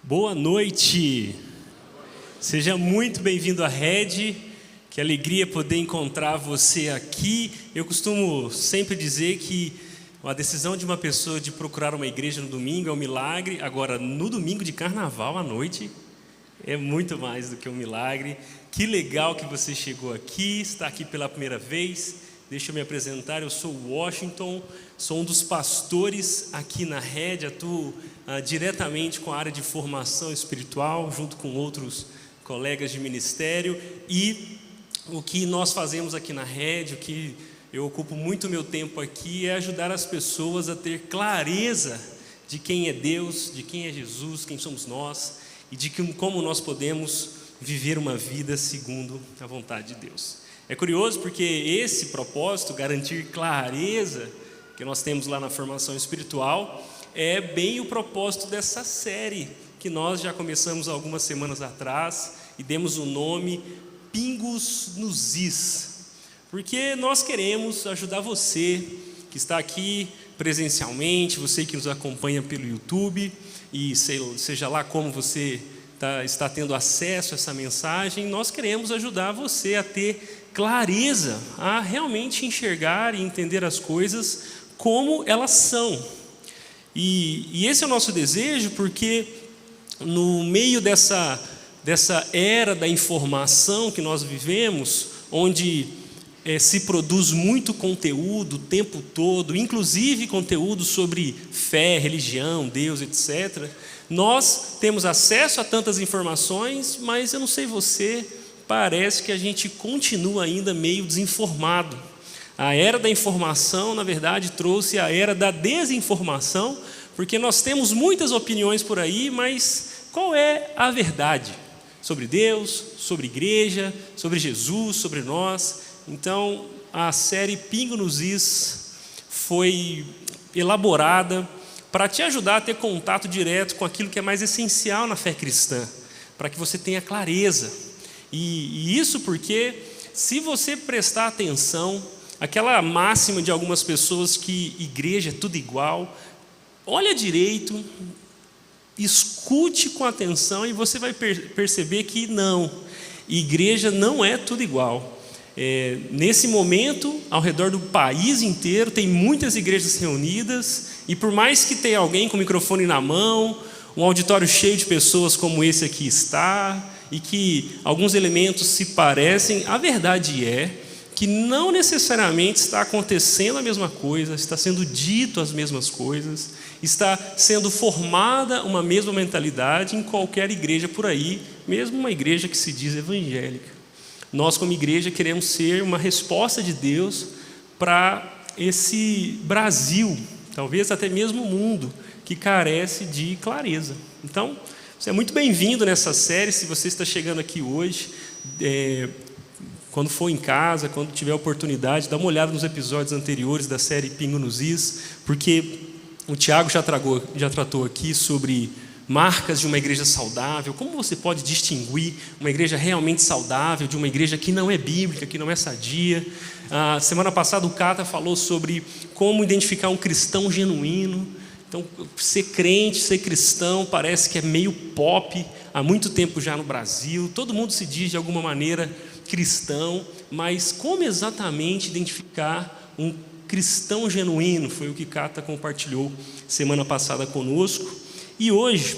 Boa noite, seja muito bem-vindo à Rede, que alegria poder encontrar você aqui. Eu costumo sempre dizer que a decisão de uma pessoa de procurar uma igreja no domingo é um milagre. Agora, no domingo de carnaval à noite, é muito mais do que um milagre. Que legal que você chegou aqui, está aqui pela primeira vez. Deixa eu me apresentar, eu sou o Washington, sou um dos pastores aqui na Rede, atuo diretamente com a área de formação espiritual, junto com outros colegas de ministério. E o que nós fazemos aqui na Rede, o que eu ocupo muito meu tempo aqui, é ajudar as pessoas a ter clareza de quem é Deus, de quem é Jesus, quem somos nós, e de como nós podemos viver uma vida segundo a vontade de Deus. É curioso porque esse propósito, garantir clareza, que nós temos lá na formação espiritual, é bem o propósito dessa série, que nós já começamos algumas semanas atrás, e demos o nome Pingos nos Is, porque nós queremos ajudar você, que está aqui presencialmente, você que nos acompanha pelo YouTube, e seja lá como você está tendo acesso a essa mensagem, nós queremos ajudar você a ter clareza, a realmente enxergar e entender as coisas como elas são. E esse é o nosso desejo, porque no meio dessa era da informação que nós vivemos, onde se produz muito conteúdo o tempo todo, inclusive conteúdo sobre fé, religião, Deus, etc., nós temos acesso a tantas informações, mas eu não sei você, parece que a gente continua ainda meio desinformado. A era da informação, na verdade, trouxe a era da desinformação, porque nós temos muitas opiniões por aí, mas qual é a verdade sobre Deus, sobre igreja, sobre Jesus, sobre nós? Então, a série Pingo nos Is foi elaborada para te ajudar a ter contato direto com aquilo que é mais essencial na fé cristã, para que você tenha clareza. E isso porque, se você prestar atenção, aquela máxima de algumas pessoas que igreja é tudo igual, olha direito, escute com atenção e você vai perceber que não, igreja não é tudo igual. Nesse momento, ao redor do país inteiro, tem muitas igrejas reunidas, e por mais que tenha alguém com o microfone na mão, um auditório cheio de pessoas como esse aqui está, e que alguns elementos se parecem, a verdade é que não necessariamente está acontecendo a mesma coisa, está sendo dito as mesmas coisas, está sendo formada uma mesma mentalidade em qualquer igreja por aí, mesmo uma igreja que se diz evangélica. Nós, como igreja, queremos ser uma resposta de Deus para esse Brasil, talvez até mesmo o mundo, que carece de clareza. Então, você é muito bem-vindo nessa série. Se você está chegando aqui hoje, quando for em casa, quando tiver oportunidade, dá uma olhada nos episódios anteriores da série Pingo nos Is, porque o Tiago já tratou aqui sobre marcas de uma igreja saudável, como você pode distinguir uma igreja realmente saudável de uma igreja que não é bíblica, que não é sadia. Semana passada o Cata falou sobre como identificar um cristão genuíno. Então, ser crente, ser cristão, parece que é meio pop há muito tempo já no Brasil. Todo mundo se diz de alguma maneira cristão, mas como exatamente identificar um cristão genuíno? Foi o que Cata compartilhou semana passada conosco. E hoje,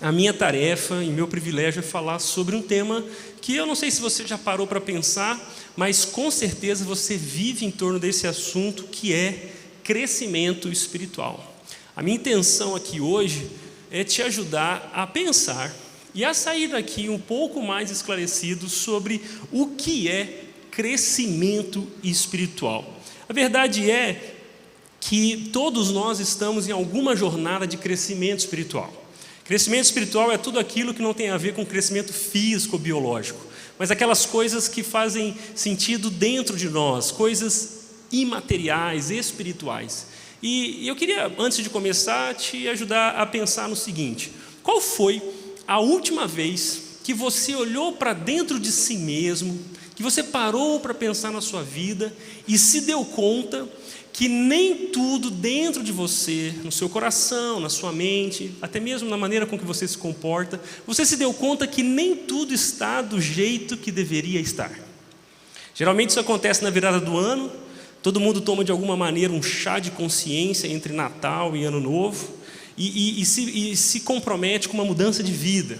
a minha tarefa e meu privilégio é falar sobre um tema que eu não sei se você já parou para pensar, mas com certeza você vive em torno desse assunto, que é crescimento espiritual. A minha intenção aqui hoje é te ajudar a pensar e a sair daqui um pouco mais esclarecido sobre o que é crescimento espiritual. A verdade é que todos nós estamos em alguma jornada de crescimento espiritual. Crescimento espiritual é tudo aquilo que não tem a ver com crescimento físico ou biológico, mas aquelas coisas que fazem sentido dentro de nós, coisas imateriais, espirituais. E eu queria, antes de começar, te ajudar a pensar no seguinte: qual foi a última vez que você olhou para dentro de si mesmo, que você parou para pensar na sua vida e se deu conta que nem tudo dentro de você, no seu coração, na sua mente, até mesmo na maneira com que você se comporta, você se deu conta que nem tudo está do jeito que deveria estar? Geralmente isso acontece na virada do ano. Todo mundo toma de alguma maneira um chá de consciência entre Natal e Ano Novo e se compromete com uma mudança de vida.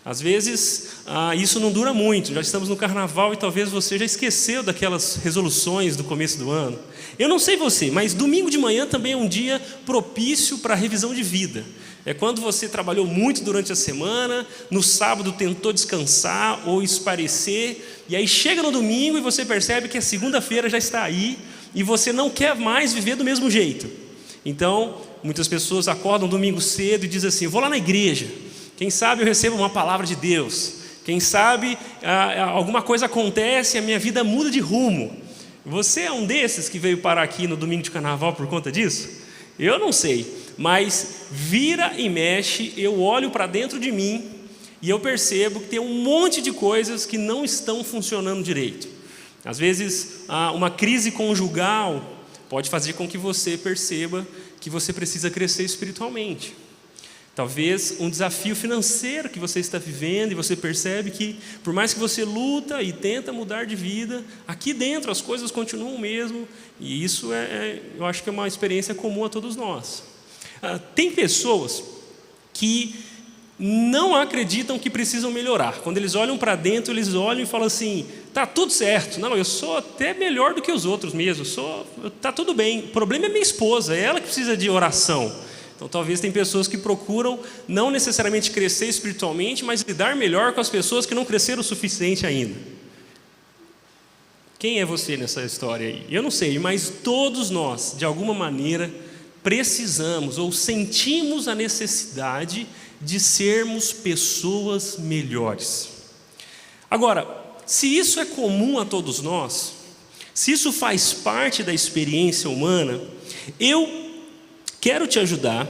Às vezes isso não dura muito, já estamos no Carnaval e talvez você já esqueceu daquelas resoluções do começo do ano. Eu não sei você, mas domingo de manhã também é um dia propício para a revisão de vida. É quando você trabalhou muito durante a semana, no sábado tentou descansar ou espairecer, e aí chega no domingo e você percebe que a segunda-feira já está aí e você não quer mais viver do mesmo jeito. Então, muitas pessoas acordam domingo cedo e dizem assim: vou lá na igreja, quem sabe eu recebo uma palavra de Deus, quem sabe alguma coisa acontece e a minha vida muda de rumo. Você é um desses que veio parar aqui no domingo de carnaval por conta disso? Eu não sei, mas vira e mexe, eu olho para dentro de mim e eu percebo que tem um monte de coisas que não estão funcionando direito. Às vezes, uma crise conjugal pode fazer com que você perceba que você precisa crescer espiritualmente. Talvez um desafio financeiro que você está vivendo e você percebe que, por mais que você luta e tenta mudar de vida, aqui dentro as coisas continuam o mesmo, e isso eu acho que é uma experiência comum a todos nós. Tem pessoas que não acreditam que precisam melhorar. Quando eles olham para dentro, eles olham e falam assim: tá tudo certo, não, eu sou até melhor do que os outros mesmo, tá tudo bem, o problema é minha esposa, é ela que precisa de oração. Então talvez tem pessoas que procuram não necessariamente crescer espiritualmente, mas lidar melhor com as pessoas que não cresceram o suficiente ainda. Quem é você nessa história aí? Eu não sei, mas todos nós, de alguma maneira, precisamos ou sentimos a necessidade de sermos pessoas melhores. Agora, se isso é comum a todos nós, se isso faz parte da experiência humana, eu quero te ajudar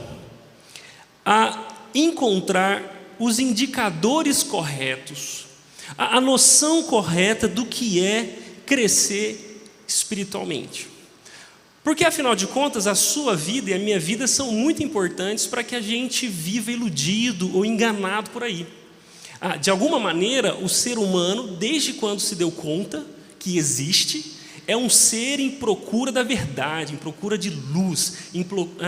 a encontrar os indicadores corretos, a noção correta do que é crescer espiritualmente. Porque, afinal de contas, a sua vida e a minha vida são muito importantes para que a gente viva iludido ou enganado por aí. De alguma maneira, o ser humano, desde quando se deu conta que existe, é um ser em procura da verdade, em procura de luz,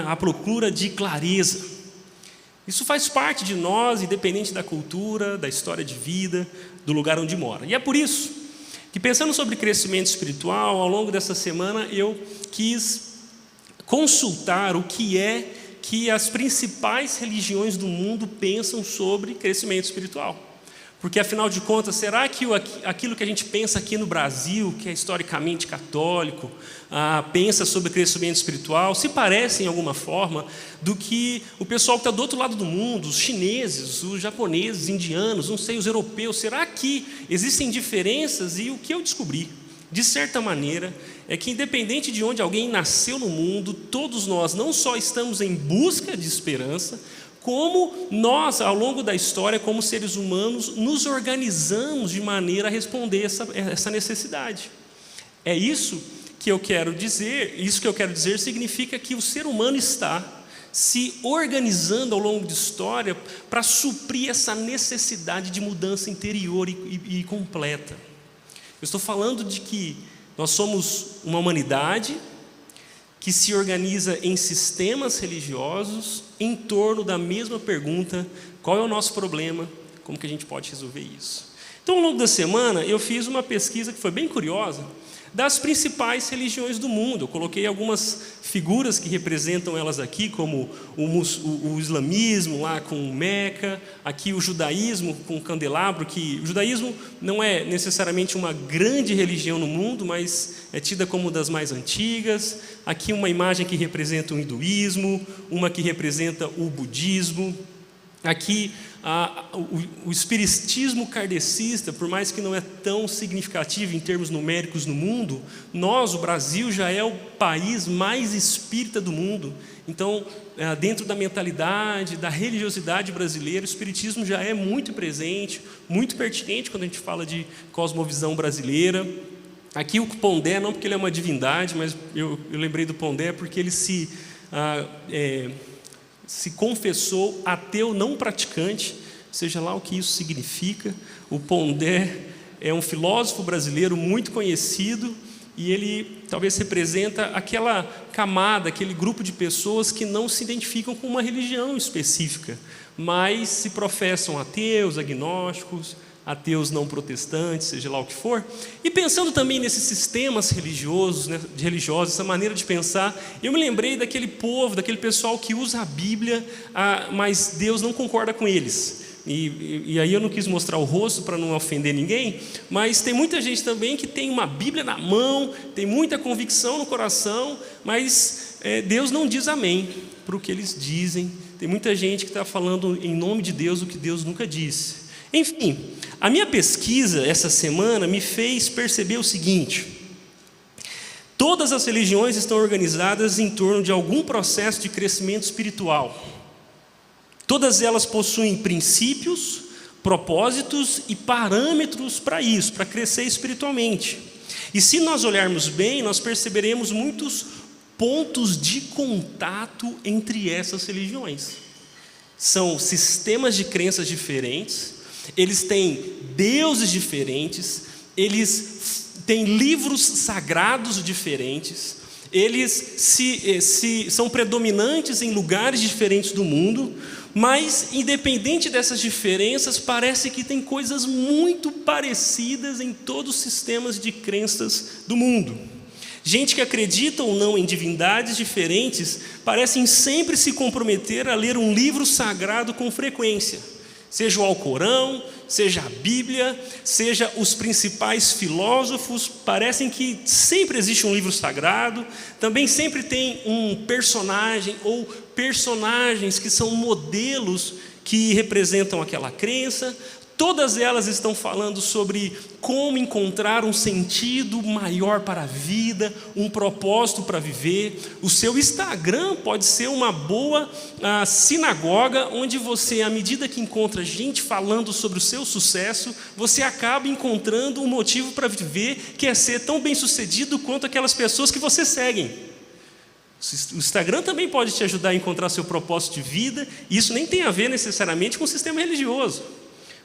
à procura de clareza. Isso faz parte de nós, independente da cultura, da história de vida, do lugar onde mora. E é por isso que, pensando sobre crescimento espiritual, ao longo dessa semana eu quis consultar o que é que as principais religiões do mundo pensam sobre crescimento espiritual. Porque, afinal de contas, será que aquilo que a gente pensa aqui no Brasil, que é historicamente católico, pensa sobre crescimento espiritual, se parece, em alguma forma, do que o pessoal que está do outro lado do mundo, os chineses, os japoneses, os indianos, não sei, os europeus? Será que existem diferenças? E o que eu descobri, de certa maneira, é que, independente de onde alguém nasceu no mundo, todos nós não só estamos em busca de esperança, como nós, ao longo da história, como seres humanos, nos organizamos de maneira a responder essa necessidade. É isso que eu quero dizer. Isso que eu quero dizer significa que o ser humano está se organizando ao longo da história para suprir essa necessidade de mudança interior e completa. Eu estou falando de que nós somos uma humanidade que se organiza em sistemas religiosos em torno da mesma pergunta: qual é o nosso problema, como que a gente pode resolver isso? Então, ao longo da semana, eu fiz uma pesquisa que foi bem curiosa, das principais religiões do mundo. Eu coloquei algumas figuras que representam elas aqui, como o islamismo lá com Meca, aqui o judaísmo com o candelabro, que o judaísmo não é necessariamente uma grande religião no mundo, mas é tida como uma das mais antigas. Aqui uma imagem que representa o hinduísmo, uma que representa o budismo. Aqui o espiritismo kardecista, por mais que não é tão significativo em termos numéricos no mundo, o Brasil já é o país mais espírita do mundo. Então, dentro da mentalidade, da religiosidade brasileira, o espiritismo já é muito presente, muito pertinente quando a gente fala de cosmovisão brasileira. Aqui o Pondé, não porque ele é uma divindade, mas eu lembrei do Pondé porque ele se confessou ateu não praticante, seja lá o que isso significa. O Pondé é um filósofo brasileiro muito conhecido e ele talvez representa aquela camada, aquele grupo de pessoas que não se identificam com uma religião específica, mas se professam ateus, agnósticos, ateus não protestantes, seja lá o que for. E pensando também nesses sistemas religiosos, né, essa maneira de pensar, eu me lembrei daquele povo, daquele pessoal que usa a Bíblia, mas Deus não concorda com eles. E aí eu não quis mostrar o rosto para não ofender ninguém, mas tem muita gente também que tem uma Bíblia na mão, tem muita convicção no coração, mas Deus não diz amém para o que eles dizem. Tem muita gente que está falando em nome de Deus o que Deus nunca disse. Enfim, a minha pesquisa essa semana me fez perceber o seguinte: todas as religiões estão organizadas em torno de algum processo de crescimento espiritual. Todas elas possuem princípios, propósitos e parâmetros para isso, para crescer espiritualmente. E se nós olharmos bem, nós perceberemos muitos pontos de contato entre essas religiões. São sistemas de crenças diferentes, eles têm deuses diferentes, eles têm livros sagrados diferentes, eles são predominantes em lugares diferentes do mundo, mas independente dessas diferenças, parece que tem coisas muito parecidas em todos os sistemas de crenças do mundo. Gente que acredita ou não em divindades diferentes, parecem sempre se comprometer a ler um livro sagrado com frequência. Seja o Alcorão, seja a Bíblia, seja os principais filósofos, parecem que sempre existe um livro sagrado, também sempre tem um personagem ou personagens que são modelos que representam aquela crença. Todas elas estão falando sobre como encontrar um sentido maior para a vida, um propósito para viver. O seu Instagram pode ser uma boa sinagoga, onde você, à medida que encontra gente falando sobre o seu sucesso, você acaba encontrando um motivo para viver, que é ser tão bem sucedido quanto aquelas pessoas que você segue. O Instagram também pode te ajudar a encontrar seu propósito de vida, e isso nem tem a ver necessariamente com o sistema religioso.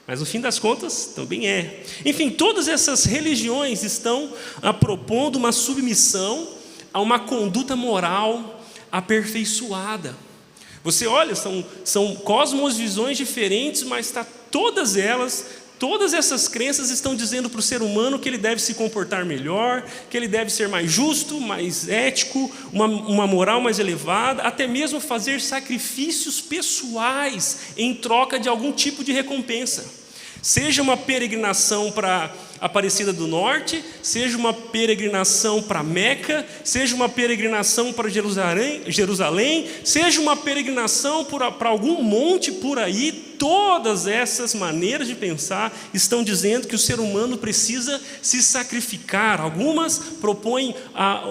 Mas no fim das contas, também é. Enfim, todas essas religiões estão propondo uma submissão a uma conduta moral aperfeiçoada. Você olha, são cosmovisões diferentes, mas todas essas crenças estão dizendo para o ser humano que ele deve se comportar melhor, que ele deve ser mais justo, mais ético, uma moral mais elevada, até mesmo fazer sacrifícios pessoais em troca de algum tipo de recompensa. Seja uma peregrinação para Aparecida do Norte, seja uma peregrinação para Meca, seja uma peregrinação para Jerusalém, seja uma peregrinação para algum monte por aí, todas essas maneiras de pensar estão dizendo que o ser humano precisa se sacrificar. Algumas propõem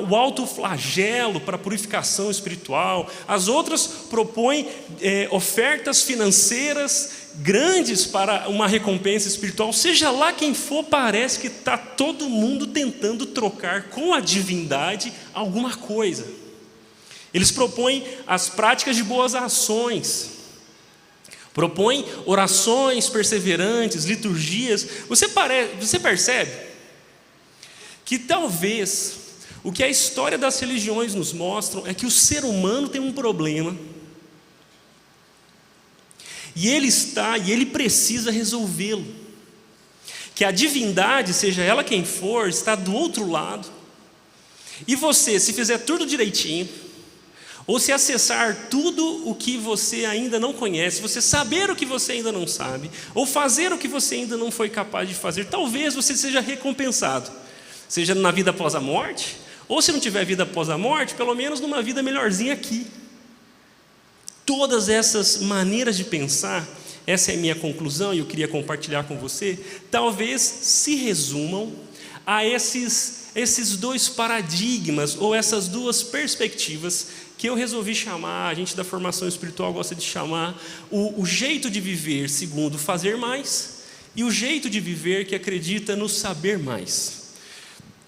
o autoflagelo para a purificação espiritual, as outras propõem ofertas financeiras grandes para uma recompensa espiritual. Seja lá quem for, parece que está todo mundo tentando trocar com a divindade alguma coisa. Eles propõem as práticas de boas ações, propõem orações perseverantes, liturgias. Você percebe que talvez o que a história das religiões nos mostra é que o ser humano tem um problema, e ele precisa resolvê-lo. Que a divindade, seja ela quem for, está do outro lado, E você, se fizer tudo direitinho, ou se acessar tudo o que você ainda não conhece, você saber o que você ainda não sabe, ou fazer o que você ainda não foi capaz de fazer, talvez você seja recompensado, seja na vida após a morte, ou se não tiver vida após a morte, pelo menos numa vida melhorzinha aqui. Todas essas maneiras de pensar, essa é a minha conclusão e eu queria compartilhar com você, talvez se resumam a esses dois paradigmas ou essas duas perspectivas que eu resolvi chamar, a gente da formação espiritual gosta de chamar, o jeito de viver segundo fazer mais e o jeito de viver que acredita no saber mais.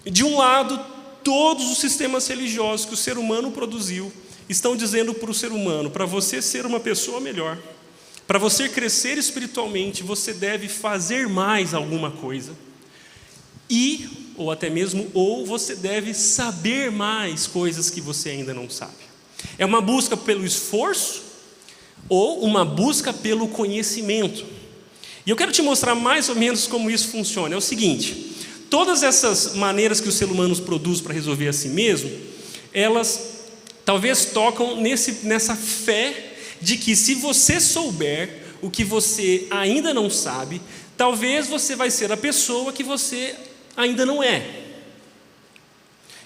De um lado, todos os sistemas religiosos que o ser humano produziu estão dizendo para o ser humano, para você ser uma pessoa melhor, para você crescer espiritualmente, você deve fazer mais alguma coisa. Ou até mesmo, você deve saber mais coisas que você ainda não sabe. É uma busca pelo esforço ou uma busca pelo conhecimento. E eu quero te mostrar mais ou menos como isso funciona. É o seguinte, todas essas maneiras que o ser humano produz para resolver a si mesmo, elas talvez tocam nessa fé de que se você souber o que você ainda não sabe, talvez você vai ser a pessoa que você ainda não é.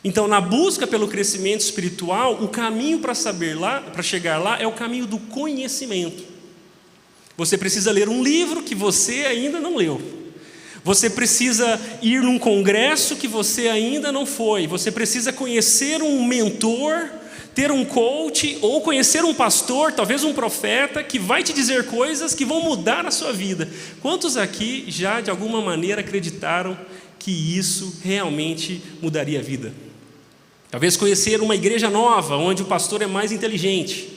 Então, na busca pelo crescimento espiritual, o caminho para chegar lá é o caminho do conhecimento. Você precisa ler um livro que você ainda não leu. Você precisa ir num congresso que você ainda não foi. Você precisa conhecer um mentor, ter um coach ou conhecer um pastor, talvez um profeta, que vai te dizer coisas que vão mudar a sua vida. Quantos aqui já de alguma maneira acreditaram que isso realmente mudaria a vida? Talvez conhecer uma igreja nova, onde o pastor é mais inteligente.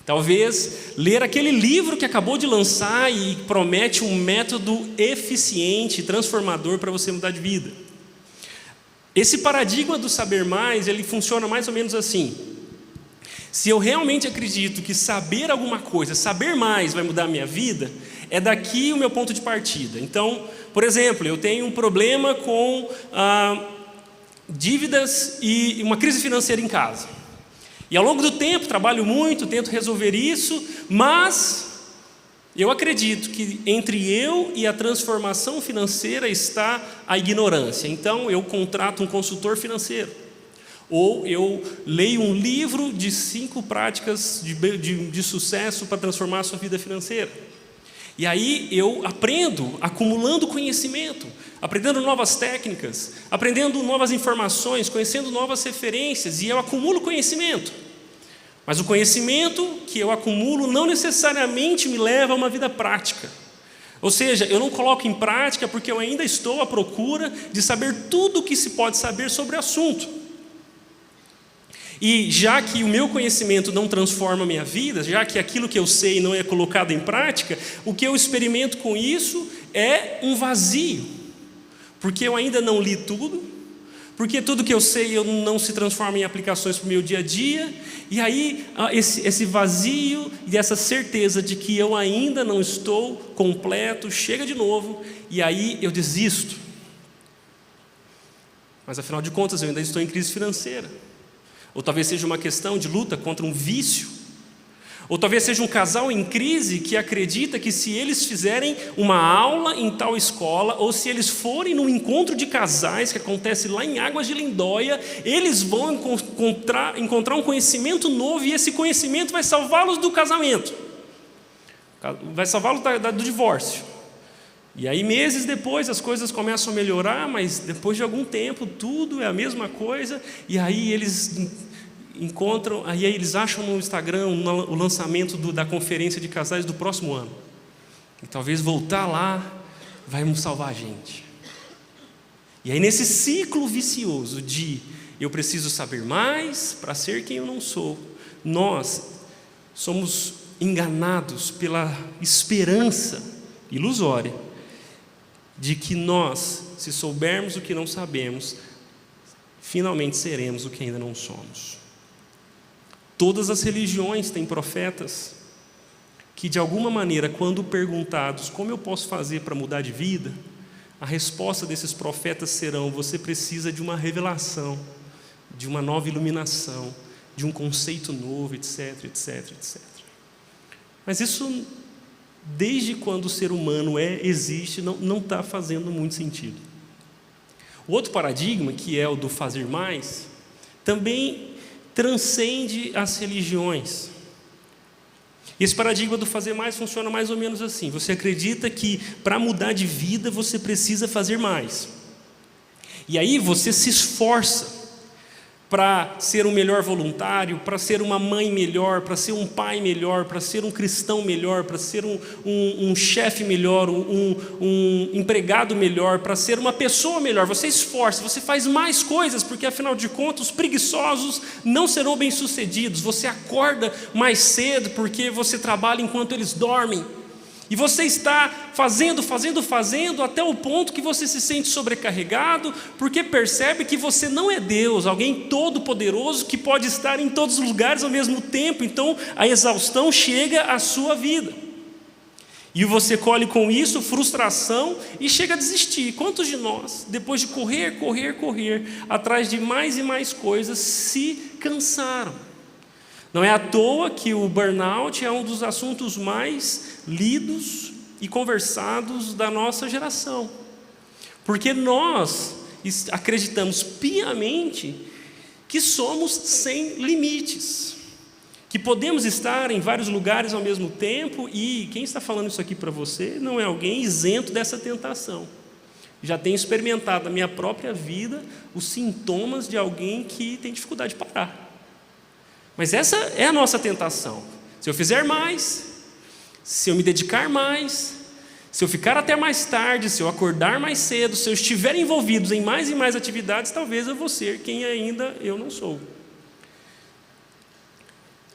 Talvez ler aquele livro que acabou de lançar e promete um método eficiente, transformador para você mudar de vida. Esse paradigma do saber mais, ele funciona mais ou menos assim. Se eu realmente acredito que saber alguma coisa, saber mais vai mudar a minha vida, é daqui o meu ponto de partida. Então, por exemplo, eu tenho um problema com dívidas e uma crise financeira em casa. E ao longo do tempo, trabalho muito, tento resolver isso, mas eu acredito que entre eu e a transformação financeira está a ignorância. Então, eu contrato um consultor financeiro. Ou eu leio um livro de 5 práticas de sucesso para transformar a sua vida financeira. E aí eu aprendo, acumulando conhecimento, aprendendo novas técnicas, aprendendo novas informações, conhecendo novas referências, e eu acumulo conhecimento. Mas o conhecimento que eu acumulo não necessariamente me leva a uma vida prática. Ou seja, eu não coloco em prática porque eu ainda estou à procura de saber tudo o que se pode saber sobre o assunto. E já que o meu conhecimento não transforma a minha vida, já que aquilo que eu sei não é colocado em prática, o que eu experimento com isso é um vazio. Porque eu ainda não li tudo, porque tudo que eu sei eu não se transforma em aplicações para o meu dia a dia, e aí esse vazio e essa certeza de que eu ainda não estou completo, chega de novo, e aí eu desisto. Mas afinal de contas eu ainda estou em crise financeira. Ou talvez seja uma questão de luta contra um vício. Ou talvez seja um casal em crise que acredita que se eles fizerem uma aula em tal escola, ou se eles forem num encontro de casais que acontece lá em Águas de Lindóia, eles vão encontrar um conhecimento novo, e esse conhecimento vai salvá-los do casamento, vai salvá-los do divórcio. E aí meses depois as coisas começam a melhorar, mas depois de algum tempo tudo é a mesma coisa, e aí eles encontram, aí eles acham no Instagram o lançamento da conferência de casais do próximo ano. E talvez voltar lá vai nos salvar a gente. E aí nesse ciclo vicioso de eu preciso saber mais para ser quem eu não sou, nós somos enganados pela esperança ilusória de que nós, se soubermos o que não sabemos, finalmente seremos o que ainda não somos. Todas as religiões têm profetas que, de alguma maneira, quando perguntados como eu posso fazer para mudar de vida, a resposta desses profetas serão: você precisa de uma revelação de uma nova iluminação, de um conceito novo, etc, etc, etc. Mas isso, desde quando o ser humano existe, não está fazendo muito sentido. O outro paradigma, que é o do fazer mais, também transcende as religiões. Esse paradigma do fazer mais funciona mais ou menos assim. Você acredita que para mudar de vida você precisa fazer mais. E aí você se esforça para ser um melhor voluntário, para ser uma mãe melhor, para ser um pai melhor, para ser um cristão melhor, para ser um chefe melhor, um empregado melhor, para ser uma pessoa melhor. Você esforça, você faz mais coisas, porque afinal de contas os preguiçosos não serão bem-sucedidos. Você acorda mais cedo porque você trabalha enquanto eles dormem. E você está fazendo até o ponto que você se sente sobrecarregado, porque percebe que você não é Deus, alguém todo-poderoso que pode estar em todos os lugares ao mesmo tempo. Então a exaustão chega à sua vida. E você colhe com isso frustração e chega a desistir. Quantos de nós, depois de correr, atrás de mais e mais coisas, se cansaram? Não é à toa que o burnout é um dos assuntos mais lidos e conversados da nossa geração. Porque nós acreditamos piamente que somos sem limites, que podemos estar em vários lugares ao mesmo tempo, e quem está falando isso aqui para você não é alguém isento dessa tentação. Já tenho experimentado na minha própria vida os sintomas de alguém que tem dificuldade de parar. Mas essa é a nossa tentação. Se eu fizer mais, se eu me dedicar mais, se eu ficar até mais tarde, se eu acordar mais cedo, se eu estiver envolvido em mais e mais atividades, talvez eu vou ser quem ainda eu não sou.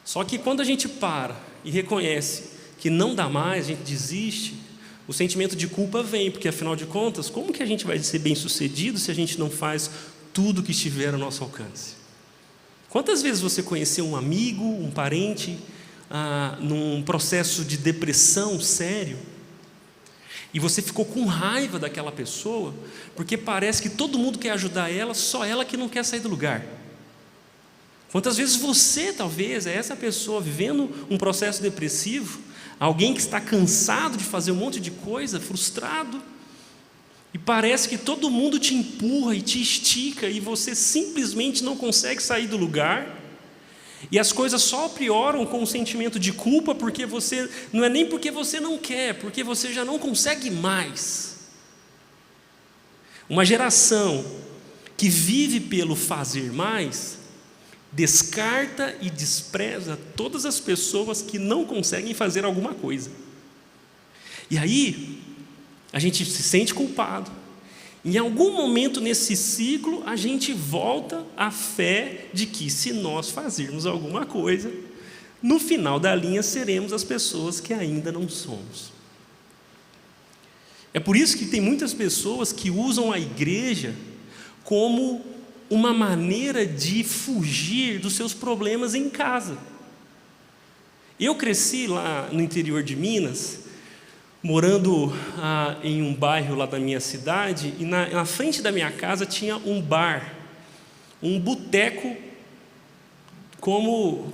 Só que quando a gente para e reconhece que não dá mais, a gente desiste, o sentimento de culpa vem, porque afinal de contas, como que a gente vai ser bem-sucedido se a gente não faz tudo que estiver ao nosso alcance? Quantas vezes você conheceu um amigo, um parente, num processo de depressão sério, e você ficou com raiva daquela pessoa, porque parece que todo mundo quer ajudar ela, só ela que não quer sair do lugar? Quantas vezes você, talvez, é essa pessoa vivendo um processo depressivo, alguém que está cansado de fazer um monte de coisa, frustrado, e parece que todo mundo te empurra e te estica, e você simplesmente não consegue sair do lugar, e as coisas só pioram com o sentimento de culpa, porque você, não é nem porque você não quer, porque você já não consegue mais. Uma geração que vive pelo fazer mais, descarta e despreza todas as pessoas que não conseguem fazer alguma coisa. E aí, a gente se sente culpado. Em algum momento nesse ciclo, a gente volta à fé de que se nós fazermos alguma coisa, no final da linha seremos as pessoas que ainda não somos. É por isso que tem muitas pessoas que usam a igreja como uma maneira de fugir dos seus problemas em casa. Eu cresci lá no interior de Minas, morando em um bairro lá da minha cidade, e na frente da minha casa tinha um bar, um boteco, como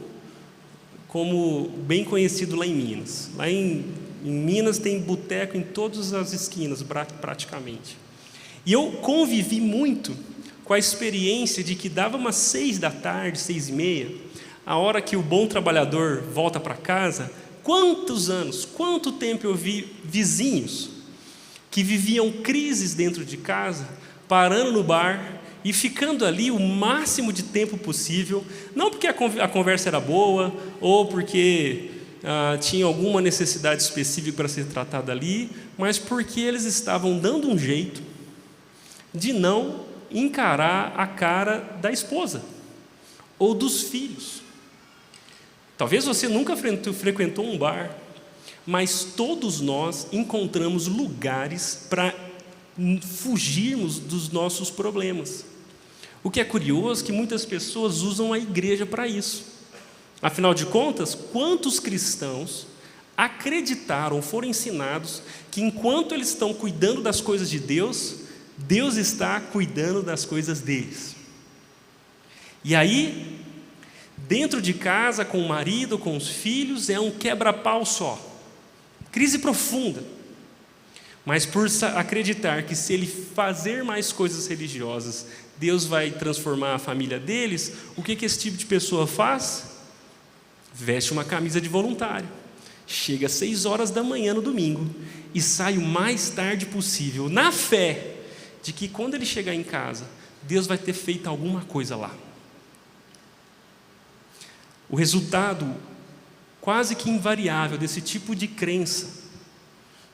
bem conhecido lá em Minas. Lá em Minas tem boteco em todas as esquinas, praticamente. E eu convivi muito com a experiência de que dava umas 6 da tarde, 6:30, a hora que o bom trabalhador volta para casa. Quanto tempo eu vi vizinhos que viviam crises dentro de casa, parando no bar e ficando ali o máximo de tempo possível, não porque a conversa era boa, ou porque tinha alguma necessidade específica para ser tratada ali, mas porque eles estavam dando um jeito de não encarar a cara da esposa ou dos filhos. Talvez você nunca frequentou um bar, mas todos nós encontramos lugares para fugirmos dos nossos problemas. O que é curioso é que muitas pessoas usam a igreja para isso. Afinal de contas, quantos cristãos acreditaram, foram ensinados que enquanto eles estão cuidando das coisas de Deus, Deus está cuidando das coisas deles. E aí, dentro de casa, com o marido, com os filhos, é um quebra-pau só. Crise profunda. Mas por acreditar que se ele fazer mais coisas religiosas, Deus vai transformar a família deles, o que esse tipo de pessoa faz? Veste uma camisa de voluntário. Chega às 6 horas da manhã no domingo e sai o mais tarde possível, na fé de que quando ele chegar em casa, Deus vai ter feito alguma coisa lá. O resultado quase que invariável desse tipo de crença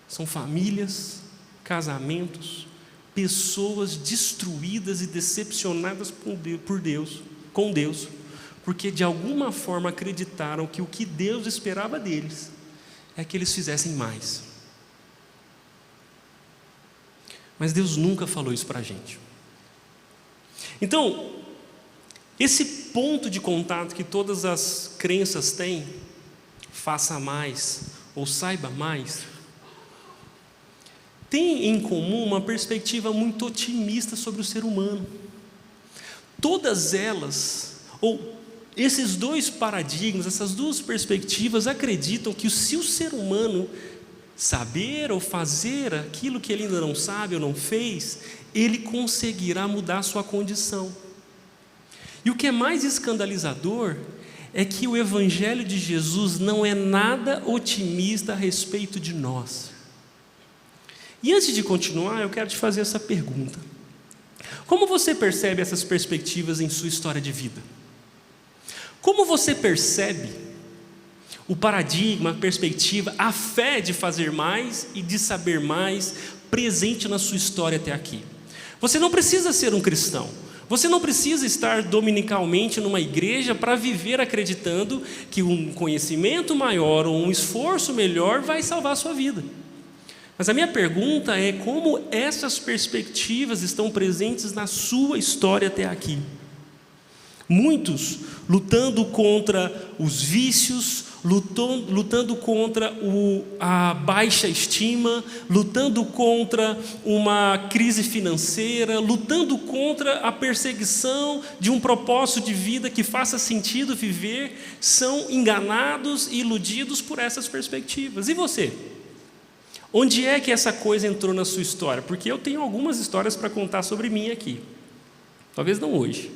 são famílias, casamentos, pessoas destruídas e decepcionadas por Deus, com Deus, porque de alguma forma acreditaram que o que Deus esperava deles é que eles fizessem mais. Mas Deus nunca falou isso para a gente. Então, esse ponto de contato que todas as crenças têm, faça mais ou saiba mais, tem em comum uma perspectiva muito otimista sobre o ser humano. Todas elas, ou esses dois paradigmas, essas duas perspectivas acreditam que se o ser humano saber ou fazer aquilo que ele ainda não sabe ou não fez, ele conseguirá mudar a sua condição. E o que é mais escandalizador é que o Evangelho de Jesus não é nada otimista a respeito de nós. E antes de continuar, eu quero te fazer essa pergunta: como você percebe essas perspectivas em sua história de vida? Como você percebe o paradigma, a perspectiva, a fé de fazer mais e de saber mais presente na sua história até aqui? Você não precisa ser um cristão. Você não precisa estar dominicalmente numa igreja para viver acreditando que um conhecimento maior ou um esforço melhor vai salvar a sua vida. Mas a minha pergunta é: como essas perspectivas estão presentes na sua história até aqui? Muitos lutando contra os vícios, lutando contra a baixa estima, lutando contra uma crise financeira, lutando contra a perseguição de um propósito de vida que faça sentido viver, são enganados e iludidos por essas perspectivas. E você? Onde é que essa coisa entrou na sua história? Porque eu tenho algumas histórias para contar sobre mim aqui. Talvez não hoje.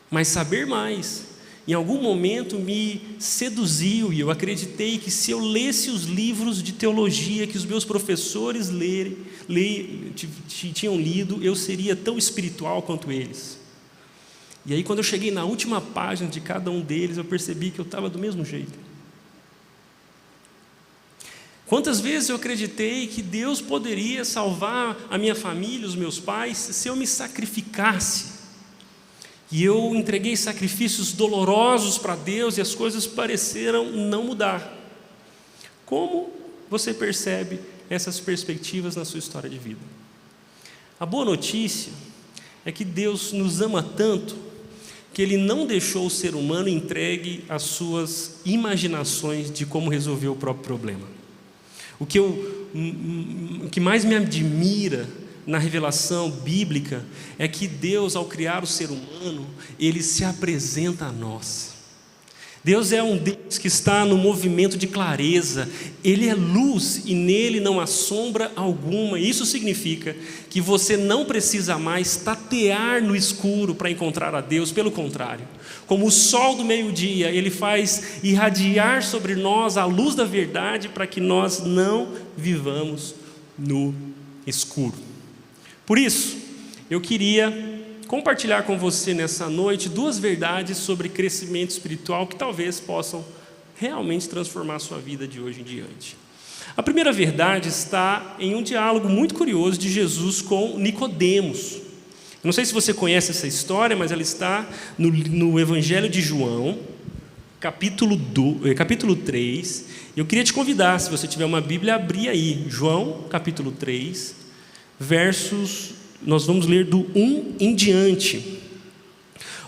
Mas saber mais, em algum momento me seduziu, e eu acreditei que se eu lesse os livros de teologia que os meus professores tinham lido, eu seria tão espiritual quanto eles. E aí, quando eu cheguei na última página de cada um deles, eu percebi que eu estava do mesmo jeito. Quantas vezes eu acreditei que Deus poderia salvar a minha família, os meus pais, se eu me sacrificasse. E eu entreguei sacrifícios dolorosos para Deus e as coisas pareceram não mudar. Como você percebe essas perspectivas na sua história de vida? A boa notícia é que Deus nos ama tanto que Ele não deixou o ser humano entregue às suas imaginações de como resolver o próprio problema. O que mais me admira na revelação bíblica é que Deus, ao criar o ser humano, Ele se apresenta a nós. Deus é um Deus que está no movimento de clareza. Ele é luz e nele não há sombra alguma. Isso significa que você não precisa mais tatear no escuro para encontrar a Deus. Pelo contrário, como o sol do meio-dia, Ele faz irradiar sobre nós a luz da verdade para que nós não vivamos no escuro. Por isso, eu queria compartilhar com você nessa noite 2 verdades sobre crescimento espiritual que talvez possam realmente transformar a sua vida de hoje em diante. A primeira verdade está em um diálogo muito curioso de Jesus com Nicodemos. Não sei se você conhece essa história, mas ela está no Evangelho de João, capítulo 3. Eu queria te convidar, se você tiver uma Bíblia, a abrir aí, João, capítulo 3, nós vamos ler do 1 em diante.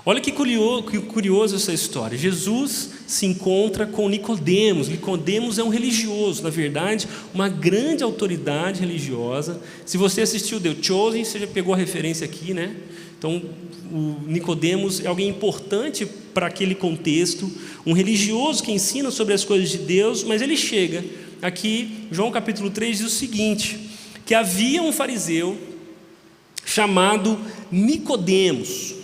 Olha que curioso essa história. Jesus se encontra com Nicodemos. Nicodemos é um religioso, na verdade, uma grande autoridade religiosa. Se você assistiu The Chosen, você já pegou a referência aqui, né? Então, o Nicodemos é alguém importante para aquele contexto, um religioso que ensina sobre as coisas de Deus, mas ele chega aqui, João capítulo 3 diz o seguinte, que havia um fariseu chamado Nicodemos.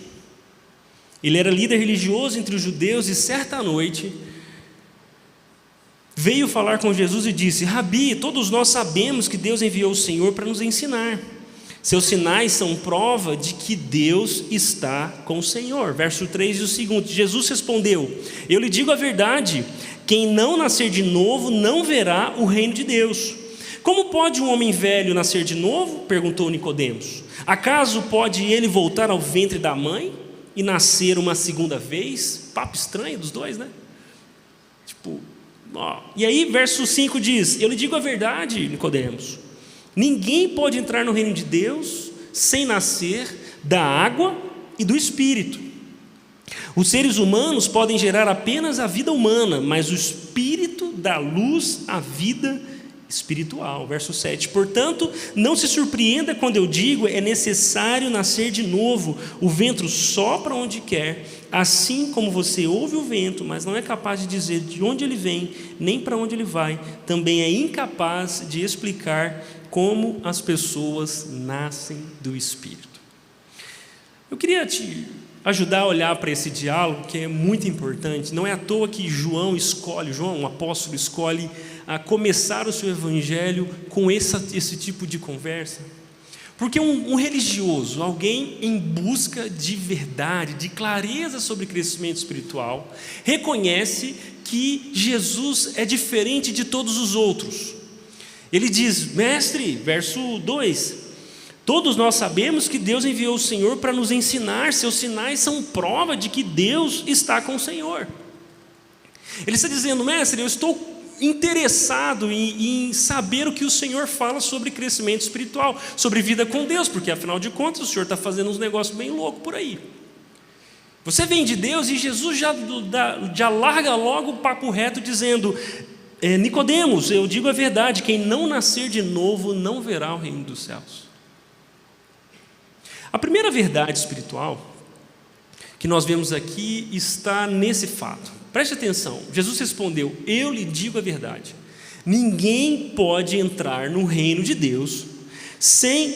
Ele era líder religioso entre os judeus e certa noite veio falar com Jesus e disse: Rabi, todos nós sabemos que Deus enviou o Senhor para nos ensinar. Seus sinais são prova de que Deus está com o Senhor. Verso 3 diz o seguinte: Jesus respondeu: eu lhe digo a verdade, quem não nascer de novo não verá o reino de Deus. Como pode um homem velho nascer de novo? Perguntou Nicodemos. Acaso pode ele voltar ao ventre da mãe e nascer uma segunda vez? Papo estranho dos dois, né? E aí verso 5 diz: eu lhe digo a verdade, Nicodemos, ninguém pode entrar no reino de Deus sem nascer da água e do Espírito. Os seres humanos podem gerar apenas a vida humana, mas o Espírito dá luz à vida espiritual. Verso 7, portanto, não se surpreenda quando eu digo, é necessário nascer de novo. O vento sopra onde quer, assim como você ouve o vento, mas não é capaz de dizer de onde ele vem, nem para onde ele vai, também é incapaz de explicar como as pessoas nascem do Espírito. Eu queria te ajudar a olhar para esse diálogo, que é muito importante. Não é à toa que João, um apóstolo, escolhe a começar o seu evangelho com esse tipo de conversa. Porque um religioso, alguém em busca de verdade, de clareza sobre crescimento espiritual, reconhece que Jesus é diferente de todos os outros. Ele diz: mestre, verso 2, todos nós sabemos que Deus enviou o Senhor para nos ensinar, seus sinais são prova de que Deus está com o Senhor. Ele está dizendo: mestre, eu estou interessado em saber o que o Senhor fala sobre crescimento espiritual, sobre vida com Deus, porque afinal de contas o Senhor está fazendo uns negócios bem loucos por aí. Você vem de Deus e Jesus já larga logo o papo reto dizendo: Nicodemos, eu digo a verdade, quem não nascer de novo não verá o reino dos céus. A primeira verdade espiritual que nós vemos aqui está nesse fato. Preste atenção, Jesus respondeu: eu lhe digo a verdade, ninguém pode entrar no reino de Deus sem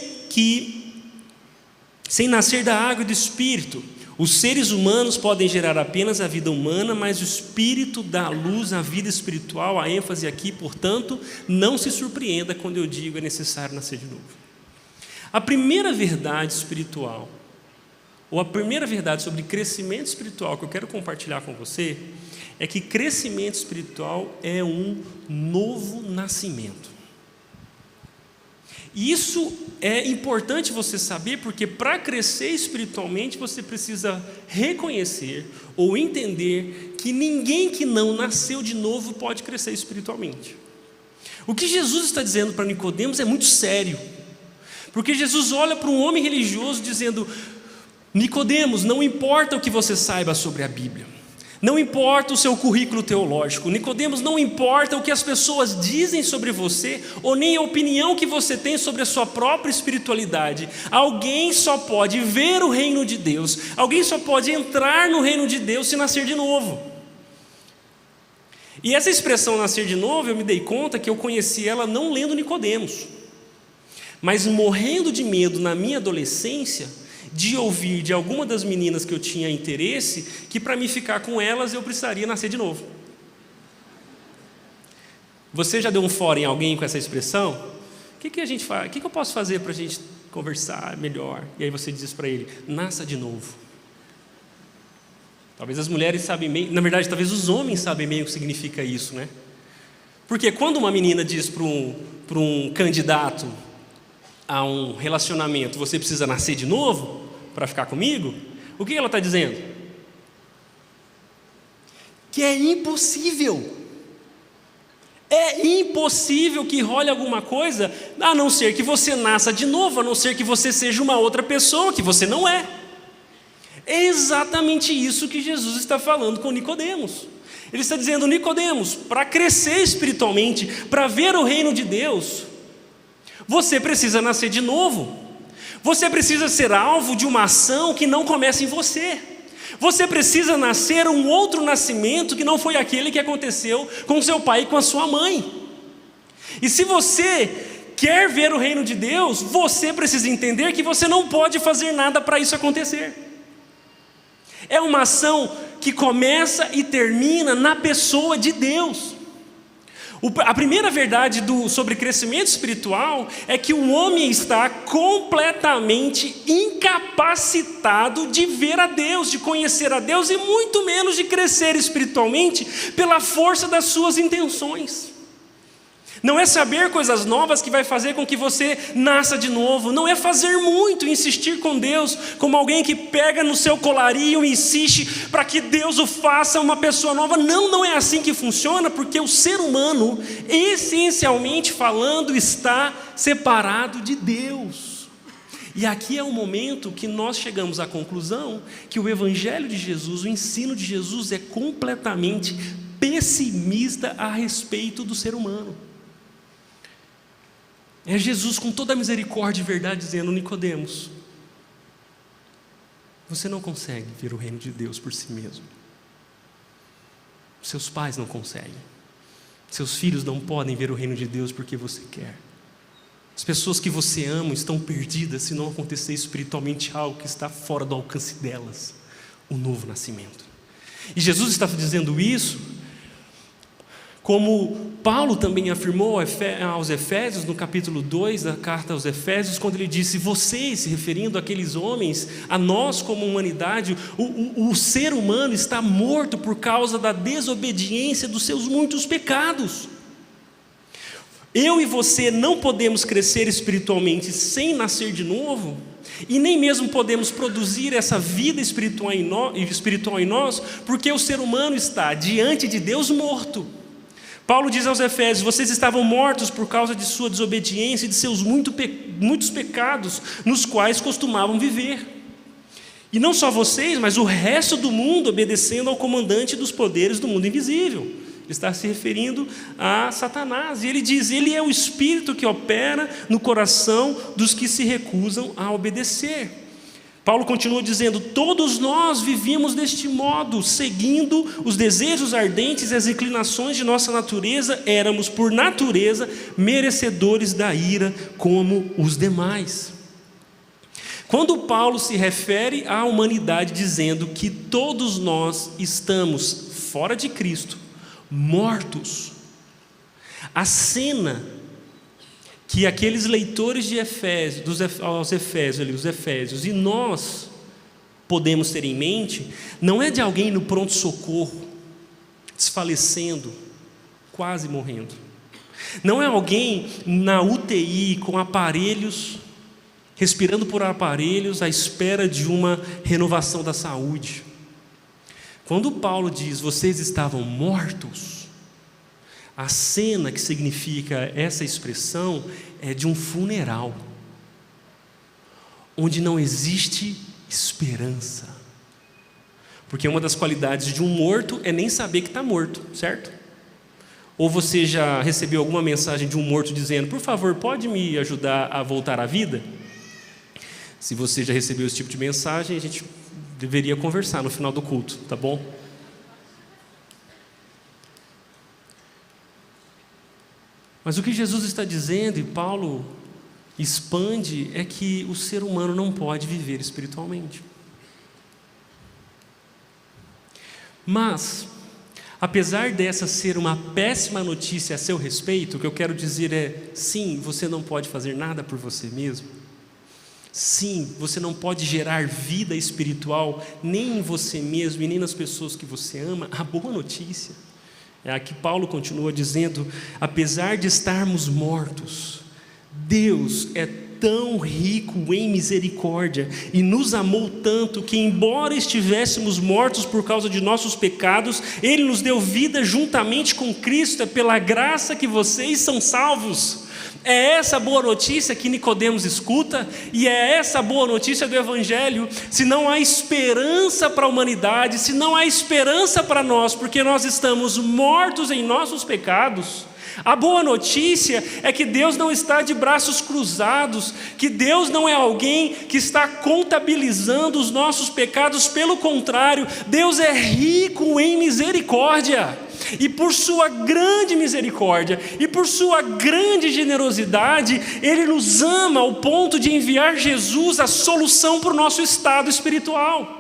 nascer da água e do Espírito. Os seres humanos podem gerar apenas a vida humana, mas o Espírito dá luz à vida espiritual. A ênfase aqui, portanto, não se surpreenda quando eu digo é necessário nascer de novo. A primeira verdade espiritual, ou a primeira verdade sobre crescimento espiritual que eu quero compartilhar com você, é que crescimento espiritual é um novo nascimento. E isso é importante você saber, porque para crescer espiritualmente você precisa reconhecer ou entender que ninguém que não nasceu de novo pode crescer espiritualmente. O que Jesus está dizendo para Nicodemos é muito sério, porque Jesus olha para um homem religioso dizendo: Nicodemos, não importa o que você saiba sobre a Bíblia, não importa o seu currículo teológico, Nicodemos, não importa o que as pessoas dizem sobre você, ou nem a opinião que você tem sobre a sua própria espiritualidade. Alguém só pode ver o reino de Deus, alguém só pode entrar no reino de Deus se nascer de novo. E essa expressão nascer de novo, eu me dei conta que eu conheci ela não lendo Nicodemos, mas morrendo de medo na minha adolescência, de ouvir de alguma das meninas que eu tinha interesse, que para me ficar com elas eu precisaria nascer de novo. Você já deu um fora em alguém com essa expressão? O que a gente faz? O que eu posso fazer para a gente conversar melhor? E aí você diz para ele: nasça de novo. Talvez as mulheres sabem bem, na verdade talvez os homens sabem bem o que significa isso, né? Porque quando uma menina diz para um candidato a um relacionamento: você precisa nascer de novo para ficar comigo, o que ela está dizendo? Que é impossível. É impossível que role alguma coisa, a não ser que você nasça de novo, a não ser que você seja uma outra pessoa, que você não é. É exatamente isso que Jesus está falando com Nicodemos. Ele está dizendo: Nicodemos, para crescer espiritualmente, para ver o reino de Deus, você precisa nascer de novo. Você precisa ser alvo de uma ação que não começa em você. Você precisa nascer um outro nascimento que não foi aquele que aconteceu com seu pai e com a sua mãe. E se você quer ver o reino de Deus, você precisa entender que você não pode fazer nada para isso acontecer. É uma ação que começa e termina na pessoa de Deus. A primeira verdade sobre crescimento espiritual é que o homem está completamente incapacitado de ver a Deus, de conhecer a Deus e muito menos de crescer espiritualmente pela força das suas intenções. Não é saber coisas novas que vai fazer com que você nasça de novo. Não é fazer muito, insistir com Deus, como alguém que pega no seu colarinho e insiste para que Deus o faça uma pessoa nova. Não é assim que funciona, porque o ser humano, essencialmente falando, está separado de Deus. E aqui é o momento que nós chegamos à conclusão que o Evangelho de Jesus, o ensino de Jesus é completamente pessimista a respeito do ser humano. É Jesus com toda a misericórdia e verdade dizendo: Nicodemos, você não consegue ver o reino de Deus por si mesmo. Seus pais não conseguem. Seus filhos não podem ver o reino de Deus porque você quer. As pessoas que você ama estão perdidas se não acontecer espiritualmente algo que está fora do alcance delas, o novo nascimento. E Jesus está dizendo isso, como Paulo também afirmou aos Efésios, no capítulo 2 da carta aos Efésios, quando ele disse: vocês, se referindo àqueles homens, a nós como humanidade, o ser humano está morto por causa da desobediência dos seus muitos pecados. Eu e você não podemos crescer espiritualmente sem nascer de novo, e nem mesmo podemos produzir essa vida espiritual em nós, porque o ser humano está diante de Deus morto. Paulo diz aos Efésios: vocês estavam mortos por causa de sua desobediência e de seus muitos pecados, nos quais costumavam viver. E não só vocês, mas o resto do mundo, obedecendo ao comandante dos poderes do mundo invisível. Ele está se referindo a Satanás. E ele diz: ele é o espírito que opera no coração dos que se recusam a obedecer. Paulo continua dizendo: todos nós vivíamos deste modo, seguindo os desejos ardentes e as inclinações de nossa natureza. Éramos, por natureza, merecedores da ira como os demais. Quando Paulo se refere à humanidade dizendo que todos nós estamos fora de Cristo, mortos, a cena que aqueles leitores de Efésios, os Efésios e nós podemos ter em mente, não é de alguém no pronto-socorro, desfalecendo, quase morrendo. Não é alguém na UTI com aparelhos, respirando por aparelhos, à espera de uma renovação da saúde. Quando Paulo diz: vocês estavam mortos, a cena que significa essa expressão é de um funeral, onde não existe esperança. Porque uma das qualidades de um morto é nem saber que está morto, certo? Ou você já recebeu alguma mensagem de um morto dizendo: por favor, pode me ajudar a voltar à vida? Se você já recebeu esse tipo de mensagem, a gente deveria conversar no final do culto, tá bom? Mas o que Jesus está dizendo, e Paulo expande, é que o ser humano não pode viver espiritualmente. Mas, apesar dessa ser uma péssima notícia a seu respeito, o que eu quero dizer é: sim, você não pode fazer nada por você mesmo. Sim, você não pode gerar vida espiritual nem em você mesmo e nem nas pessoas que você ama. A boa notícia é a que Paulo continua dizendo: apesar de estarmos mortos, Deus é tão rico em misericórdia e nos amou tanto que, embora estivéssemos mortos por causa de nossos pecados, Ele nos deu vida juntamente com Cristo. É pela graça que vocês são salvos. É essa boa notícia que Nicodemos escuta, e é essa boa notícia do Evangelho. Se não há esperança para a humanidade, se não há esperança para nós, porque nós estamos mortos em nossos pecados, A boa notícia é que Deus não está de braços cruzados, que Deus não é alguém que está contabilizando os nossos pecados, pelo contrário, Deus é rico em misericórdia. E por sua grande misericórdia e por sua grande generosidade, Ele nos ama ao ponto de enviar Jesus, a solução para o nosso estado espiritual.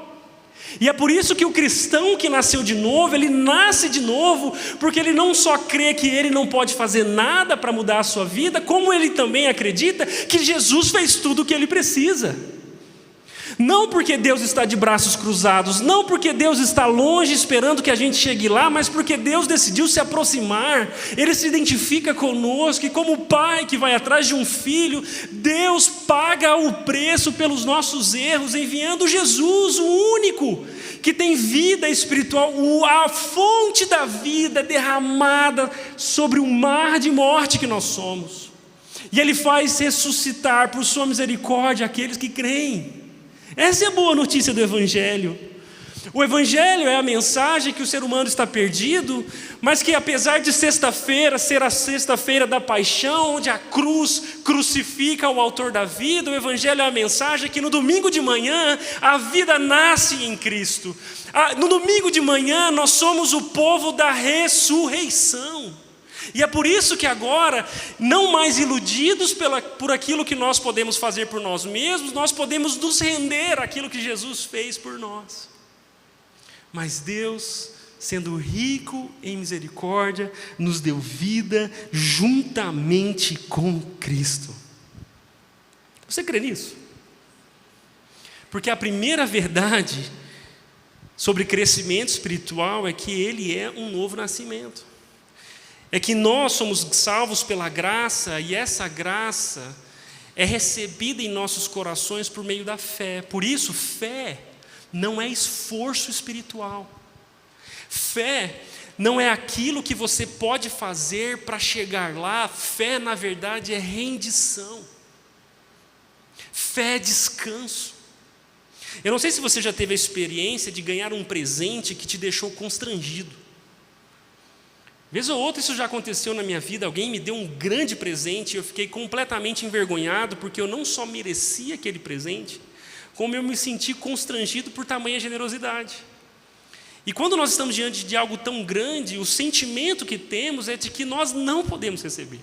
E é por isso que o cristão que nasceu de novo, ele nasce de novo, porque ele não só crê que ele não pode fazer nada para mudar a sua vida, como ele também acredita que Jesus fez tudo o que ele precisa. Não porque Deus está de braços cruzados, não porque Deus está longe esperando que a gente chegue lá, mas porque Deus decidiu se aproximar. Ele se identifica conosco e, como pai que vai atrás de um filho, Deus paga o preço pelos nossos erros, enviando Jesus, o único que tem vida espiritual, a fonte da vida derramada sobre o mar de morte que nós somos. E Ele faz ressuscitar por sua misericórdia aqueles que creem. Essa é a boa notícia do Evangelho. O Evangelho é a mensagem que o ser humano está perdido, mas que, apesar de sexta-feira ser a sexta-feira da paixão, onde a cruz crucifica o autor da vida, o Evangelho é a mensagem que no domingo de manhã a vida nasce em Cristo. No domingo de manhã nós somos o povo da ressurreição. E é por isso que agora, não mais iludidos por aquilo que nós podemos fazer por nós mesmos, nós podemos nos render àquilo que Jesus fez por nós. Mas Deus, sendo rico em misericórdia, nos deu vida juntamente com Cristo. Você crê nisso? Porque a primeira verdade sobre crescimento espiritual é que ele é um novo nascimento. É que nós somos salvos pela graça, e essa graça é recebida em nossos corações por meio da fé. Por isso, fé não é esforço espiritual. Fé não é aquilo que você pode fazer para chegar lá. Fé, na verdade, é rendição. Fé é descanso. Eu não sei se você já teve a experiência de ganhar um presente que te deixou constrangido. Vez ou outra isso já aconteceu na minha vida, alguém me deu um grande presente e eu fiquei completamente envergonhado, porque eu não só merecia aquele presente, como eu me senti constrangido por tamanha generosidade. E quando nós estamos diante de algo tão grande, o sentimento que temos é de que nós não podemos receber.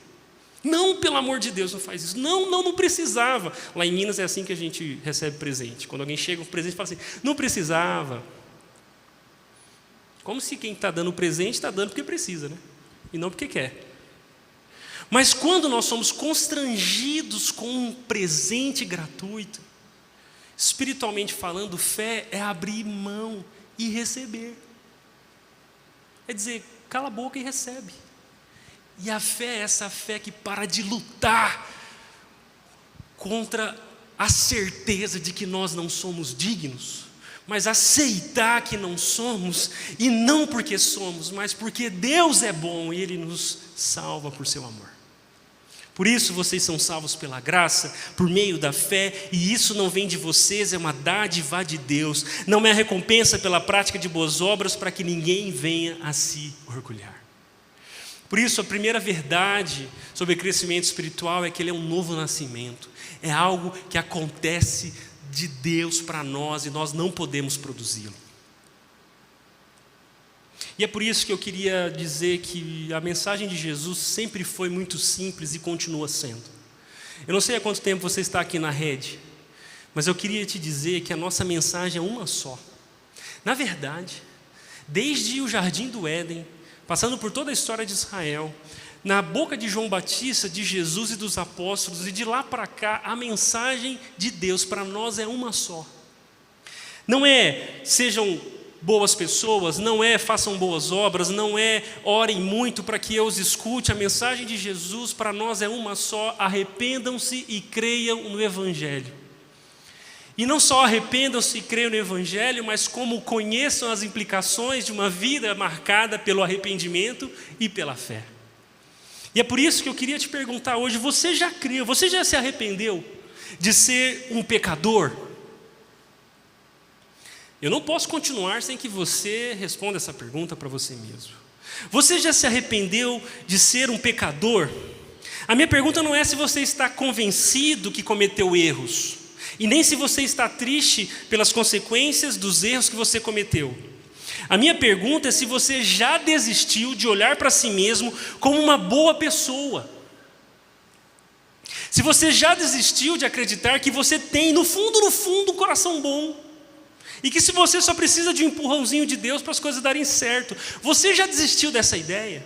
Não, pelo amor de Deus, não faz isso. Não precisava. Lá em Minas é assim que a gente recebe presente. Quando alguém chega com presente, fala assim, não precisava. Como se quem está dando o presente está dando porque precisa, né? E não porque quer. Mas quando nós somos constrangidos com um presente gratuito, espiritualmente falando, fé é abrir mão e receber. É dizer, cala a boca e recebe. E a fé é essa fé que para de lutar contra a certeza de que nós não somos dignos, mas aceitar que não somos, e não porque somos, mas porque Deus é bom e Ele nos salva por seu amor. Por isso vocês são salvos pela graça, por meio da fé, e isso não vem de vocês, é uma dádiva de Deus, não é recompensa pela prática de boas obras, para que ninguém venha a se orgulhar. Por isso a primeira verdade sobre crescimento espiritual é que ele é um novo nascimento, é algo que acontece de Deus para nós e nós não podemos produzi-lo. E é por isso que eu queria dizer que a mensagem de Jesus sempre foi muito simples e continua sendo. Eu não sei há quanto tempo você está aqui na rede, mas eu queria te dizer que a nossa mensagem é uma só. Na verdade, desde o Jardim do Éden, passando por toda a história de Israel, na boca de João Batista, de Jesus e dos apóstolos, e de lá para cá, a mensagem de Deus para nós é uma só. Não é sejam boas pessoas, não é façam boas obras, não é orem muito para que eu os escute. A mensagem de Jesus para nós é uma só: arrependam-se e creiam no Evangelho. E não só arrependam-se e creiam no Evangelho, mas como conheçam as implicações de uma vida marcada pelo arrependimento e pela fé. E é por isso que eu queria te perguntar hoje, você já creu, você já se arrependeu de ser um pecador? Eu não posso continuar sem que você responda essa pergunta para você mesmo. Você já se arrependeu de ser um pecador? A minha pergunta não é se você está convencido que cometeu erros, e nem se você está triste pelas consequências dos erros que você cometeu. A minha pergunta é se você já desistiu de olhar para si mesmo como uma boa pessoa. Se você já desistiu de acreditar que você tem, no fundo, um coração bom. E que se você só precisa de um empurrãozinho de Deus para as coisas darem certo. Você já desistiu dessa ideia?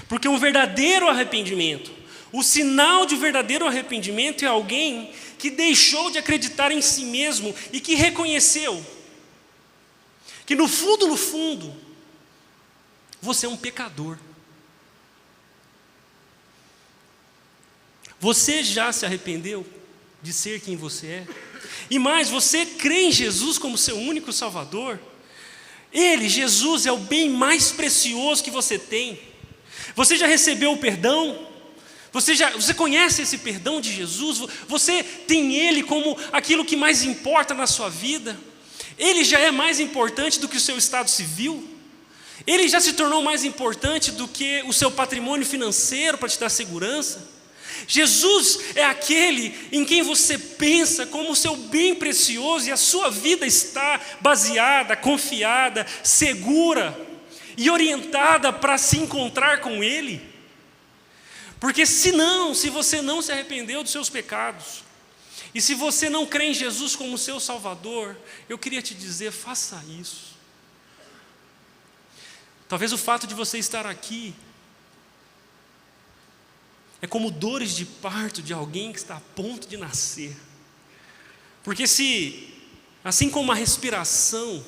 Porque um verdadeiro arrependimento, o sinal de verdadeiro arrependimento é alguém que deixou de acreditar em si mesmo e que reconheceu que no fundo, você é um pecador. Você já se arrependeu de ser quem você é? E mais, você crê em Jesus como seu único Salvador? Ele, Jesus, é o bem mais precioso que você tem. Você já recebeu o perdão? Você conhece esse perdão de Jesus? Você tem Ele como aquilo que mais importa na sua vida? Ele já é mais importante do que o seu estado civil? Ele já se tornou mais importante do que o seu patrimônio financeiro para te dar segurança? Jesus é aquele em quem você pensa como o seu bem precioso e a sua vida está baseada, confiada, segura e orientada para se encontrar com Ele. Porque se você não se arrependeu dos seus pecados, e se você não crê em Jesus como seu Salvador, eu queria te dizer, faça isso. Talvez o fato de você estar aqui é como dores de parto de alguém que está a ponto de nascer. Porque assim como a respiração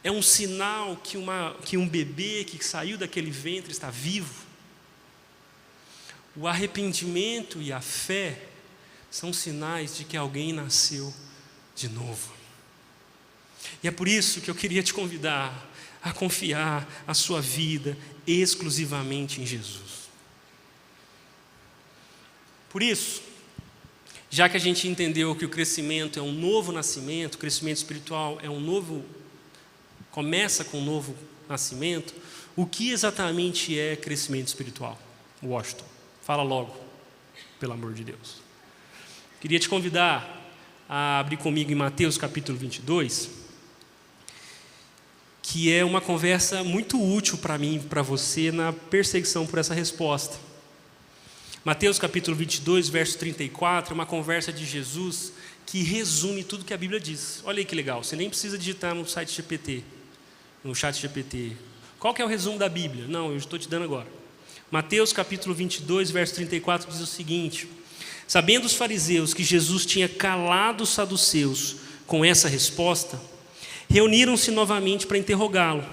é um sinal que um bebê que saiu daquele ventre está vivo, o arrependimento e a fé são sinais de que alguém nasceu de novo. E é por isso que eu queria te convidar a confiar a sua vida exclusivamente em Jesus. Por isso, já que a gente entendeu que o crescimento é um novo nascimento, o crescimento espiritual começa com um novo nascimento, o que exatamente é crescimento espiritual? Washington, fala logo, pelo amor de Deus. Queria te convidar a abrir comigo em Mateus capítulo 22, que é uma conversa muito útil para mim e para você na perseguição por essa resposta. Mateus capítulo 22, verso 34, é uma conversa de Jesus que resume tudo que a Bíblia diz. Olha aí que legal, você nem precisa digitar no chat GPT. Qual que é o resumo da Bíblia? Não, eu estou te dando agora. Mateus capítulo 22, verso 34 diz o seguinte: sabendo os fariseus que Jesus tinha calado os saduceus com essa resposta, reuniram-se novamente para interrogá-lo.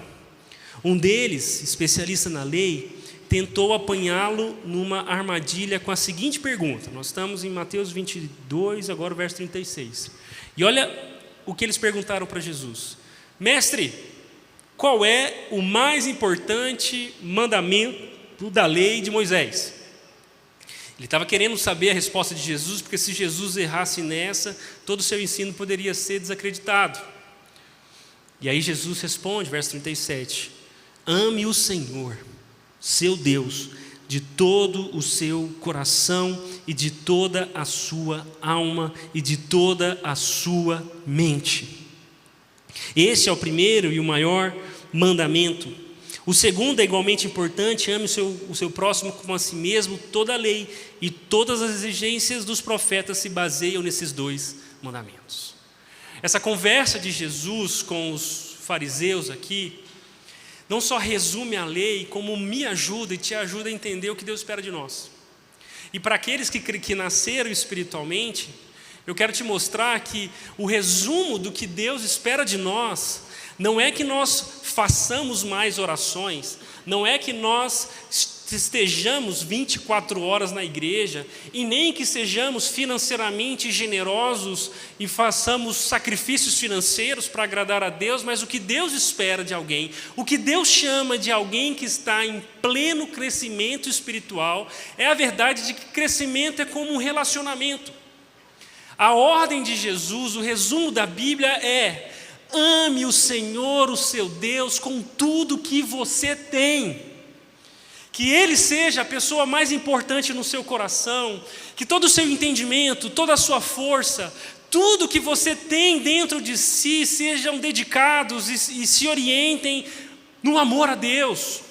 Um deles, especialista na lei, tentou apanhá-lo numa armadilha com a seguinte pergunta. Nós estamos em Mateus 22, agora o verso 36. E olha o que eles perguntaram para Jesus: mestre, qual é o mais importante mandamento da lei de Moisés? Ele estava querendo saber a resposta de Jesus, porque se Jesus errasse nessa, todo o seu ensino poderia ser desacreditado. E aí Jesus responde, verso 37, ame o Senhor, seu Deus, de todo o seu coração e de toda a sua alma e de toda a sua mente. Esse é o primeiro e o maior mandamento. O segundo é igualmente importante: ame o seu próximo como a si mesmo. Toda a lei e todas as exigências dos profetas se baseiam nesses dois mandamentos. Essa conversa de Jesus com os fariseus aqui não só resume a lei, como me ajuda e te ajuda a entender o que Deus espera de nós. E para aqueles que nasceram espiritualmente, eu quero te mostrar que o resumo do que Deus espera de nós não é que nós façamos mais orações, não é que nós estejamos 24 horas na igreja, e nem que sejamos financeiramente generosos e façamos sacrifícios financeiros para agradar a Deus, mas o que Deus espera de alguém, o que Deus chama de alguém que está em pleno crescimento espiritual, é a verdade de que crescimento é como um relacionamento. A ordem de Jesus, o resumo da Bíblia é: ame o Senhor, o seu Deus, com tudo que você tem. Que Ele seja a pessoa mais importante no seu coração, que todo o seu entendimento, toda a sua força, tudo que você tem dentro de si sejam dedicados e se orientem no amor a Deus.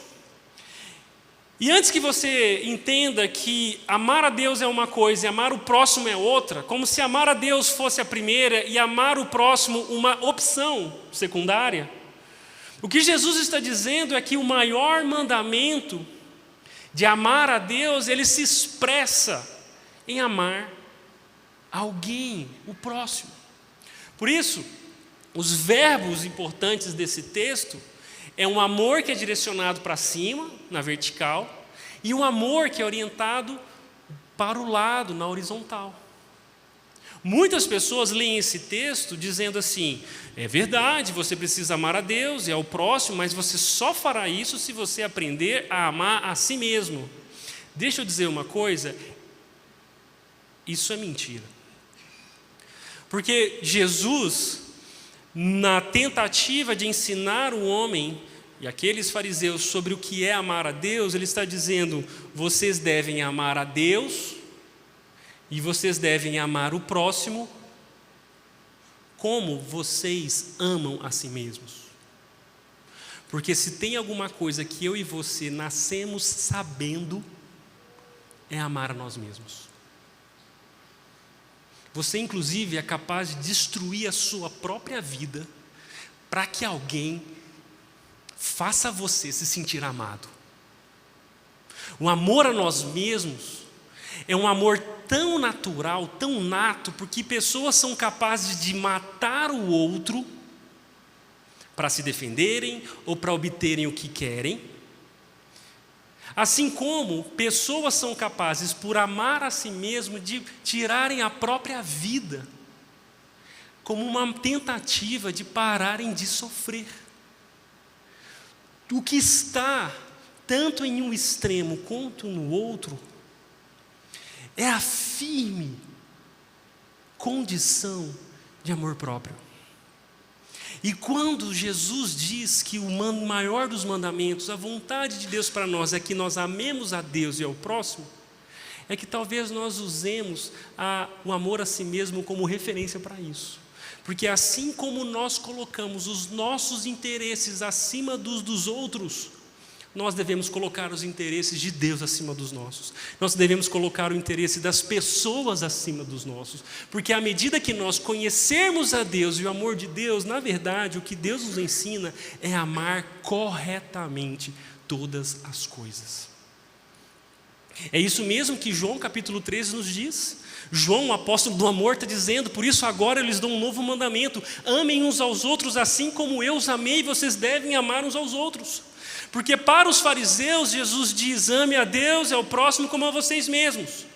E antes que você entenda que amar a Deus é uma coisa e amar o próximo é outra, como se amar a Deus fosse a primeira e amar o próximo uma opção secundária, o que Jesus está dizendo é que o maior mandamento de amar a Deus, ele se expressa em amar alguém, o próximo. Por isso, os verbos importantes desse texto é um amor que é direcionado para cima, na vertical, e um amor que é orientado para o lado, na horizontal. Muitas pessoas leem esse texto dizendo assim: é verdade, você precisa amar a Deus e ao próximo, mas você só fará isso se você aprender a amar a si mesmo. Deixa eu dizer uma coisa, isso é mentira. Porque Jesus, na tentativa de ensinar o homem e aqueles fariseus sobre o que é amar a Deus, ele está dizendo: vocês devem amar a Deus e vocês devem amar o próximo como vocês amam a si mesmos. Porque se tem alguma coisa que eu e você nascemos sabendo, é amar a nós mesmos. Você, inclusive, é capaz de destruir a sua própria vida para que alguém faça você se sentir amado. O amor a nós mesmos é um amor tão natural, tão nato, porque pessoas são capazes de matar o outro para se defenderem ou para obterem o que querem. Assim como pessoas são capazes, por amar a si mesmo, de tirarem a própria vida, como uma tentativa de pararem de sofrer. O que está tanto em um extremo quanto no outro é a firme condição de amor próprio. E quando Jesus diz que o maior dos mandamentos, a vontade de Deus para nós é que nós amemos a Deus e ao próximo, é que talvez nós usemos o amor a si mesmo como referência para isso. Porque assim como nós colocamos os nossos interesses acima dos outros, nós devemos colocar os interesses de Deus acima dos nossos. Nós devemos colocar o interesse das pessoas acima dos nossos. Porque à medida que nós conhecermos a Deus e o amor de Deus, na verdade, o que Deus nos ensina é amar corretamente todas as coisas. É isso mesmo que João capítulo 13 nos diz. João, o apóstolo do amor, está dizendo: por isso agora eu lhes dou um novo mandamento: amem uns aos outros assim como eu os amei, vocês devem amar uns aos outros. Porque para os fariseus, Jesus diz: ame a Deus e ao próximo como a vocês mesmos.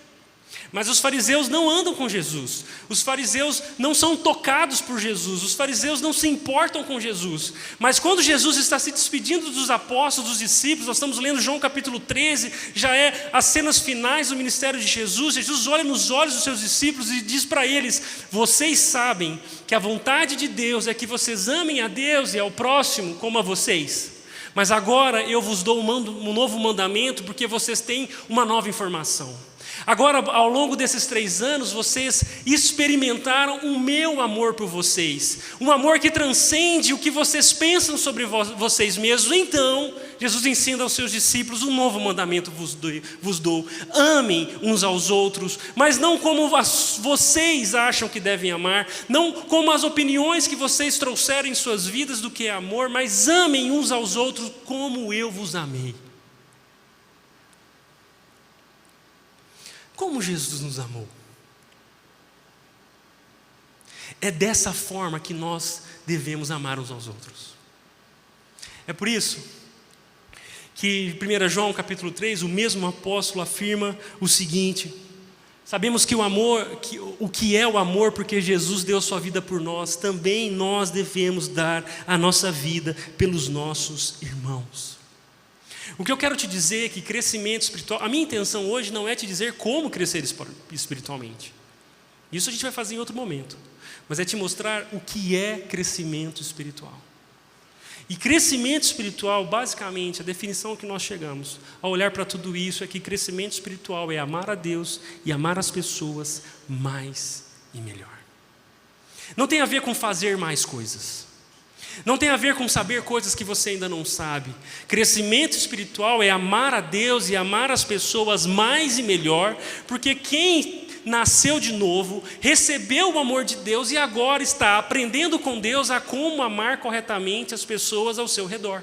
Mas os fariseus não andam com Jesus. Os fariseus não são tocados por Jesus. Os fariseus não se importam com Jesus. Mas quando Jesus está se despedindo dos apóstolos, dos discípulos, nós estamos lendo João capítulo 13, já é as cenas finais do ministério de Jesus. Jesus olha nos olhos dos seus discípulos e diz para eles: vocês sabem que a vontade de Deus é que vocês amem a Deus e ao próximo como a vocês. Mas agora eu vos dou um novo mandamento, porque vocês têm uma nova informação. Agora, ao longo desses 3 anos, vocês experimentaram o meu amor por vocês. Um amor que transcende o que vocês pensam sobre vocês mesmos. Então, Jesus ensina aos seus discípulos: um novo mandamento vos dou. Amem uns aos outros, mas não como vocês acham que devem amar, não como as opiniões que vocês trouxeram em suas vidas do que é amor, mas amem uns aos outros como eu vos amei. Como Jesus nos amou? É dessa forma que nós devemos amar uns aos outros. É por isso que em 1 João capítulo 3, o mesmo apóstolo afirma o seguinte: sabemos que o que é o amor, porque Jesus deu sua vida por nós, também nós devemos dar a nossa vida pelos nossos irmãos. O que eu quero te dizer é que crescimento espiritual, a minha intenção hoje não é te dizer como crescer espiritualmente. Isso a gente vai fazer em outro momento. Mas é te mostrar o que é crescimento espiritual. E crescimento espiritual, basicamente, a definição que nós chegamos ao olhar para tudo isso é que crescimento espiritual é amar a Deus e amar as pessoas mais e melhor. Não tem a ver com fazer mais coisas. Não tem a ver com saber coisas que você ainda não sabe. Crescimento espiritual é amar a Deus e amar as pessoas mais e melhor, porque quem nasceu de novo, recebeu o amor de Deus e agora está aprendendo com Deus a como amar corretamente as pessoas ao seu redor.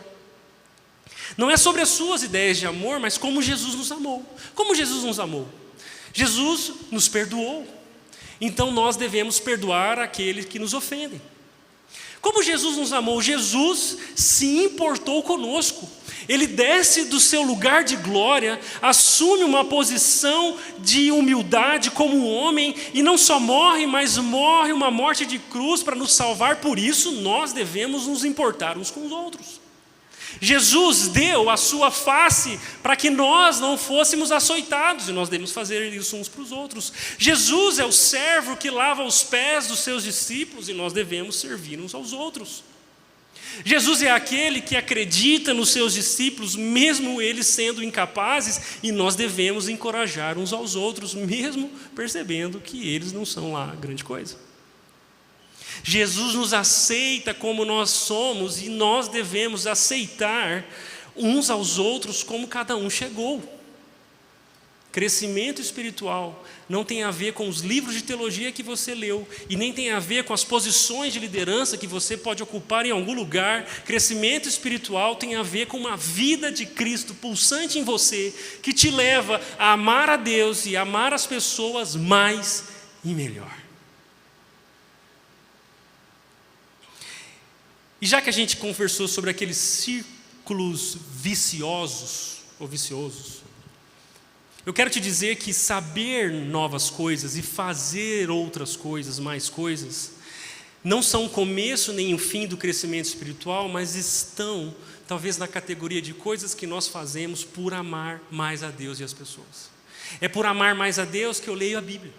Não é sobre as suas ideias de amor, mas como Jesus nos amou. Como Jesus nos amou? Jesus nos perdoou. Então nós devemos perdoar aqueles que nos ofendem. Como Jesus nos amou? Jesus se importou conosco. Ele desce do seu lugar de glória, assume uma posição de humildade como homem, e não só morre, mas morre uma morte de cruz para nos salvar. Por isso nós devemos nos importar uns com os outros. Jesus deu a sua face para que nós não fôssemos açoitados, e nós devemos fazer isso uns para os outros. Jesus é o servo que lava os pés dos seus discípulos, e nós devemos servir uns aos outros. Jesus é aquele que acredita nos seus discípulos, mesmo eles sendo incapazes, e nós devemos encorajar uns aos outros, mesmo percebendo que eles não são lá grande coisa. Jesus nos aceita como nós somos, e nós devemos aceitar uns aos outros como cada um chegou. Crescimento espiritual não tem a ver com os livros de teologia que você leu, e nem tem a ver com as posições de liderança que você pode ocupar em algum lugar. Crescimento espiritual tem a ver com uma vida de Cristo pulsante em você, que te leva a amar a Deus e amar as pessoas mais e melhor. E já que a gente conversou sobre aqueles círculos viciosos, eu quero te dizer que saber novas coisas e fazer outras coisas, mais coisas, não são o começo nem o fim do crescimento espiritual, mas estão talvez na categoria de coisas que nós fazemos por amar mais a Deus e as pessoas. É por amar mais a Deus que eu leio a Bíblia.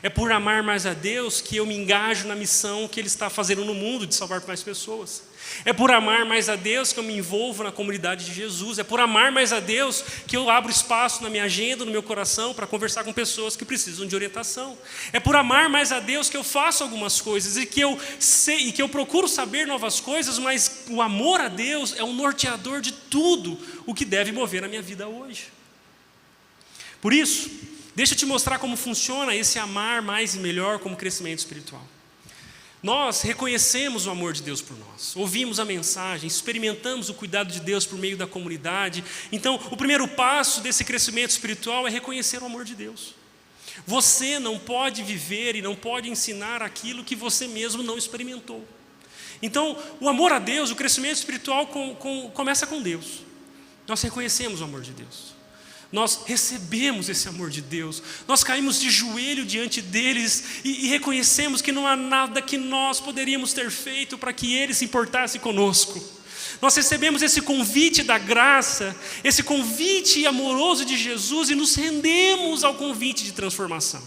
É por amar mais a Deus que eu me engajo na missão que Ele está fazendo no mundo de salvar mais pessoas. É por amar mais a Deus que eu me envolvo na comunidade de Jesus. É por amar mais a Deus que eu abro espaço na minha agenda, no meu coração, para conversar com pessoas que precisam de orientação. É por amar mais a Deus que eu faço algumas coisas e que eu sei, e que eu procuro saber novas coisas, mas o amor a Deus é o norteador de tudo o que deve mover a minha vida hoje. Por isso, deixa eu te mostrar como funciona esse amar mais e melhor como crescimento espiritual. Nós reconhecemos o amor de Deus por nós, ouvimos a mensagem, experimentamos o cuidado de Deus por meio da comunidade. Então, o primeiro passo desse crescimento espiritual é reconhecer o amor de Deus. Você não pode viver e não pode ensinar aquilo que você mesmo não experimentou. Então, o amor a Deus, o crescimento espiritual começa com Deus. Nós reconhecemos o amor de Deus. Nós recebemos esse amor de Deus, nós caímos de joelho diante deles e reconhecemos que não há nada que nós poderíamos ter feito para que Ele se importasse conosco. Nós recebemos esse convite da graça, esse convite amoroso de Jesus e nos rendemos ao convite de transformação.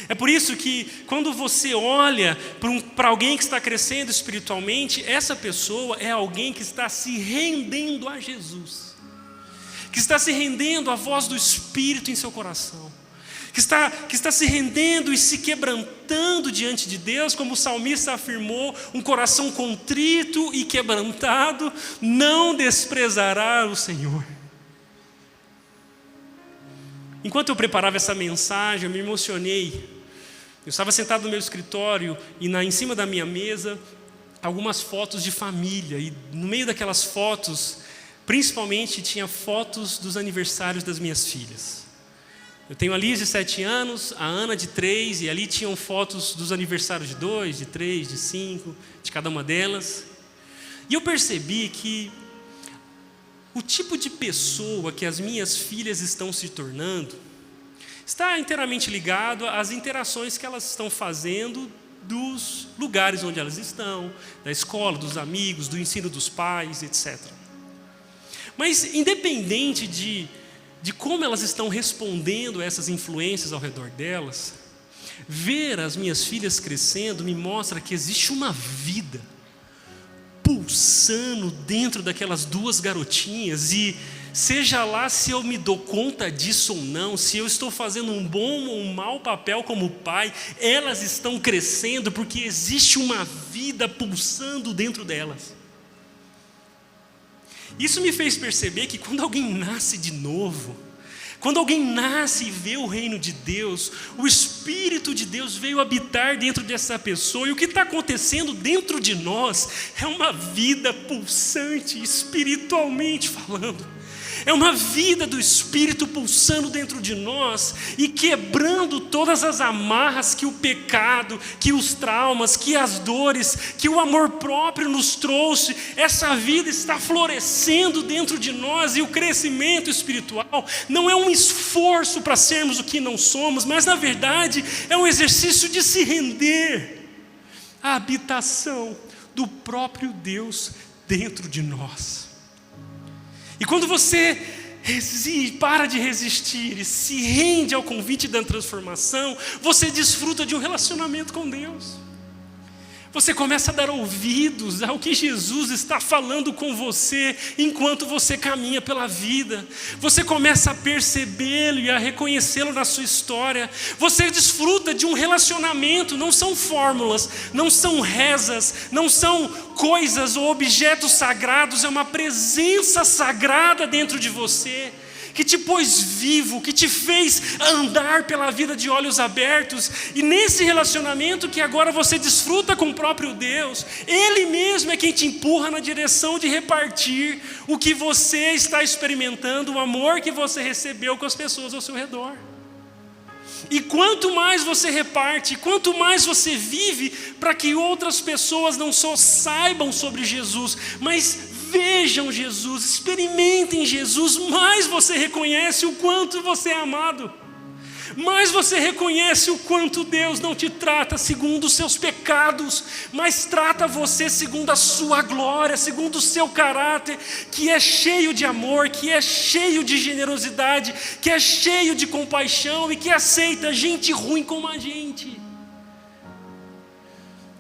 É por isso que quando você olha para alguém que está crescendo espiritualmente, essa pessoa é alguém que está se rendendo a Jesus, que está se rendendo à voz do Espírito em seu coração, que está se rendendo e se quebrantando diante de Deus, como o salmista afirmou: um coração contrito e quebrantado não desprezará o Senhor. Enquanto eu preparava essa mensagem, eu me emocionei. Eu estava sentado no meu escritório e em cima da minha mesa, algumas fotos de família, e no meio daquelas fotos, principalmente tinha fotos dos aniversários das minhas filhas. Eu tenho a Liz de 7 anos, a Ana de 3, e ali tinham fotos dos aniversários de 2, de 3, de 5, de cada uma delas. E eu percebi que o tipo de pessoa que as minhas filhas estão se tornando está inteiramente ligado às interações que elas estão fazendo dos lugares onde elas estão, da escola, dos amigos, do ensino dos pais, etc. Mas independente de como elas estão respondendo a essas influências ao redor delas, Ver as minhas filhas crescendo me mostra que existe uma vida pulsando dentro daquelas duas garotinhas, e seja lá se eu me dou conta disso ou não, se eu estou fazendo um bom ou um mau papel como pai, elas estão crescendo porque existe uma vida pulsando dentro delas. Isso me fez perceber que quando alguém nasce de novo, quando alguém nasce e vê o reino de Deus, o Espírito de Deus veio habitar dentro dessa pessoa, e o que está acontecendo dentro de nós é uma vida pulsante, espiritualmente falando. É uma vida do Espírito pulsando dentro de nós e quebrando todas as amarras que o pecado, que os traumas, que as dores, que o amor próprio nos trouxe. Essa vida está florescendo dentro de nós, e o crescimento espiritual não é um esforço para sermos o que não somos, mas na verdade é um exercício de se render à habitação do próprio Deus dentro de nós. E quando você para de resistir e se rende ao convite da transformação, você desfruta de um relacionamento com Deus. Você começa a dar ouvidos ao que Jesus está falando com você enquanto você caminha pela vida. Você começa a percebê-lo e a reconhecê-lo na sua história. Você desfruta de um relacionamento, não são fórmulas, não são rezas, não são coisas ou objetos sagrados, é uma presença sagrada dentro de você, que te pôs vivo, que te fez andar pela vida de olhos abertos. E nesse relacionamento que agora você desfruta com o próprio Deus, Ele mesmo é quem te empurra na direção de repartir o que você está experimentando, o amor que você recebeu com as pessoas ao seu redor. E quanto mais você reparte, quanto mais você vive para que outras pessoas não só saibam sobre Jesus, mas vejam Jesus, experimentem Jesus, mais você reconhece o quanto você é amado, mais você reconhece o quanto Deus não te trata segundo os seus pecados, mas trata você segundo a sua glória, segundo o seu caráter, que é cheio de amor, que é cheio de generosidade, que é cheio de compaixão e que aceita gente ruim como a gente.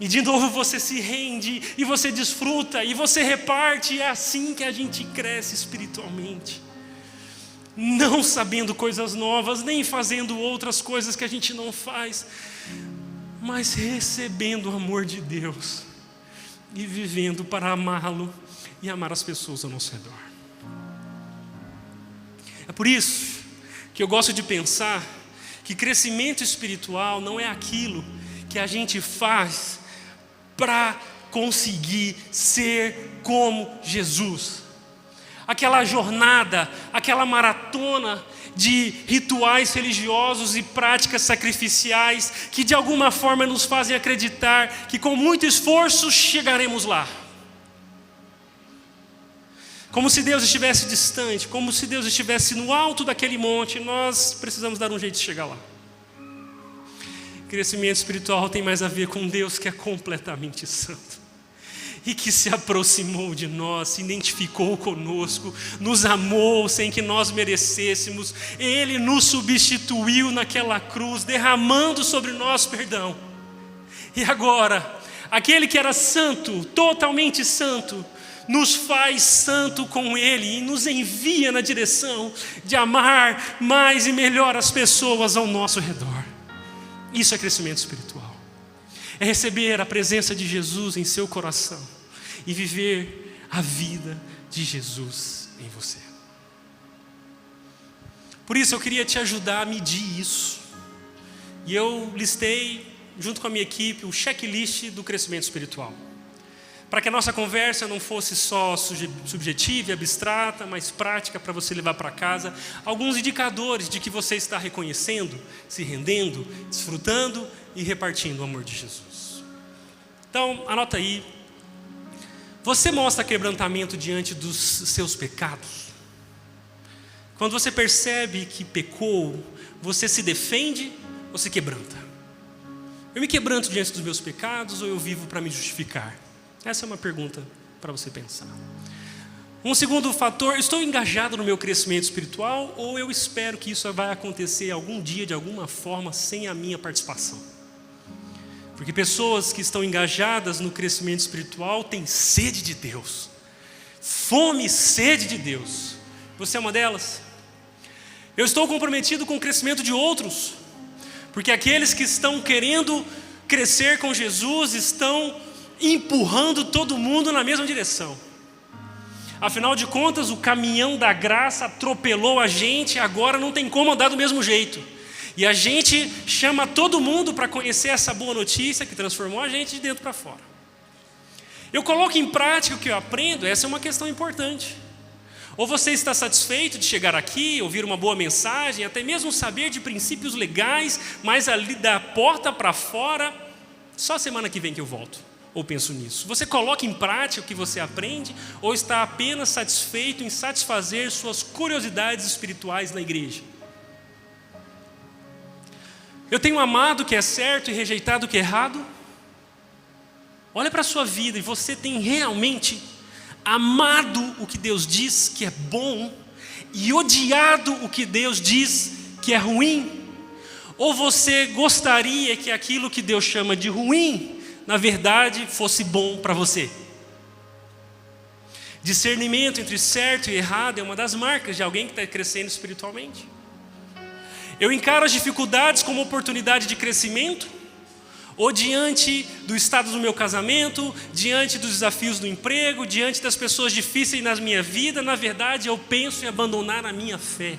E de novo você se rende, e você desfruta, e você reparte, e é assim que a gente cresce espiritualmente. Não sabendo coisas novas, nem fazendo outras coisas que a gente não faz, mas recebendo o amor de Deus, e vivendo para amá-lo e amar as pessoas ao nosso redor. É por isso que eu gosto de pensar que crescimento espiritual não é aquilo que a gente faz para conseguir ser como Jesus. Aquela jornada, aquela maratona de rituais religiosos e práticas sacrificiais que de alguma forma nos fazem acreditar que com muito esforço chegaremos lá. Como se Deus estivesse distante, como se Deus estivesse no alto daquele monte, nós precisamos dar um jeito de chegar lá. Crescimento espiritual tem mais a ver com Deus, que é completamente santo e que se aproximou de nós, se identificou conosco, nos amou sem que nós merecêssemos. Ele nos substituiu naquela cruz, derramando sobre nós perdão. E agora, aquele que era santo, totalmente santo, nos faz santo com Ele e nos envia na direção de amar mais e melhor as pessoas ao nosso redor. Isso é crescimento espiritual. É receber a presença de Jesus em seu coração e viver a vida de Jesus em você. Por isso eu queria te ajudar a medir isso. E eu listei, junto com a minha equipe, o checklist do crescimento espiritual. Para que a nossa conversa não fosse só subjetiva e abstrata, mas prática, para você levar para casa alguns indicadores de que você está reconhecendo, se rendendo, desfrutando e repartindo o amor de Jesus. Então, anota aí. Você mostra quebrantamento diante dos seus pecados? Quando você percebe que pecou, você se defende ou se quebranta? Eu me quebranto diante dos meus pecados ou eu vivo para me justificar? Essa é uma pergunta para você pensar. Um segundo fator, estou engajado no meu crescimento espiritual ou eu espero que isso vai acontecer algum dia, de alguma forma, sem a minha participação? Porque pessoas que estão engajadas no crescimento espiritual têm sede de Deus. Fome e sede de Deus. Você é uma delas? Eu estou comprometido com o crescimento de outros. Porque aqueles que estão querendo crescer com Jesus estão empurrando todo mundo na mesma direção. Afinal de contas, o caminhão da graça atropelou a gente, agora não tem como andar do mesmo jeito. E a gente chama todo mundo para conhecer essa boa notícia que transformou a gente de dentro para fora. Eu coloco em prática o que eu aprendo, essa é uma questão importante. Ou você está satisfeito de chegar aqui, ouvir uma boa mensagem, até mesmo saber de princípios legais, mas ali da porta para fora, só semana que vem que eu volto. Ou penso nisso. Você coloca em prática o que você aprende ou está apenas satisfeito em satisfazer suas curiosidades espirituais na igreja? Eu tenho amado o que é certo e rejeitado o que é errado? Olha para a sua vida e você tem realmente amado o que Deus diz que é bom e odiado o que Deus diz que é ruim? Ou você gostaria que aquilo que Deus chama de ruim na verdade, fosse bom para você? Discernimento entre certo e errado é uma das marcas de alguém que está crescendo espiritualmente. Eu encaro as dificuldades como oportunidade de crescimento, ou diante do estado do meu casamento, diante dos desafios do emprego, diante das pessoas difíceis na minha vida, na verdade eu penso em abandonar a minha fé,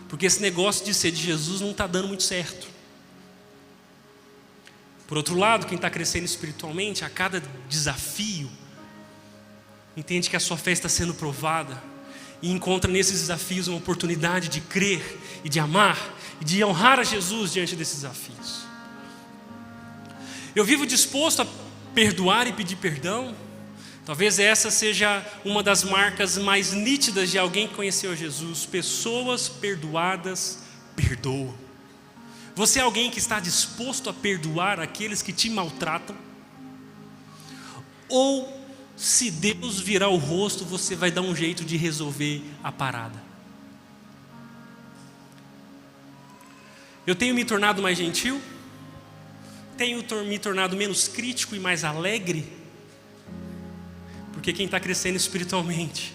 porque esse negócio de ser de Jesus não está dando muito certo. Por outro lado, quem está crescendo espiritualmente, a cada desafio, entende que a sua fé está sendo provada e encontra nesses desafios uma oportunidade de crer e de amar e de honrar a Jesus diante desses desafios. Eu vivo disposto a perdoar e pedir perdão. Talvez essa seja uma das marcas mais nítidas de alguém que conheceu Jesus. Pessoas perdoadas perdoam. Você é alguém que está disposto a perdoar aqueles que te maltratam? Ou, se Deus virar o rosto, você vai dar um jeito de resolver a parada? Eu tenho me tornado mais gentil? Tenho me tornado menos crítico e mais alegre? Porque quem está crescendo espiritualmente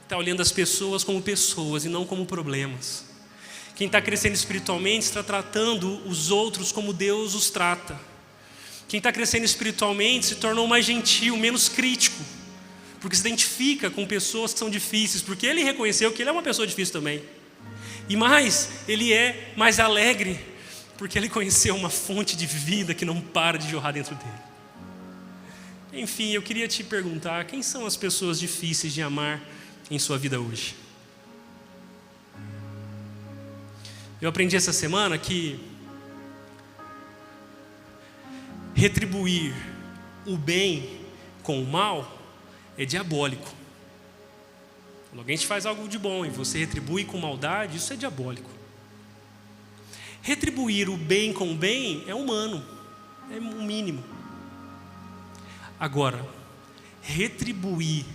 está olhando as pessoas como pessoas e não como problemas. Quem está crescendo espiritualmente está tratando os outros como Deus os trata. Quem está crescendo espiritualmente se tornou mais gentil, menos crítico, porque se identifica com pessoas que são difíceis, porque ele reconheceu que ele é uma pessoa difícil também. E mais, ele é mais alegre, porque ele conheceu uma fonte de vida que não para de jorrar dentro dele. Enfim, eu queria te perguntar, quem são as pessoas difíceis de amar em sua vida hoje? Eu aprendi essa semana que retribuir o bem com o mal é diabólico. Quando alguém te faz algo de bom e você retribui com maldade, isso é diabólico. Retribuir o bem com o bem é humano, é o mínimo. Agora, retribuir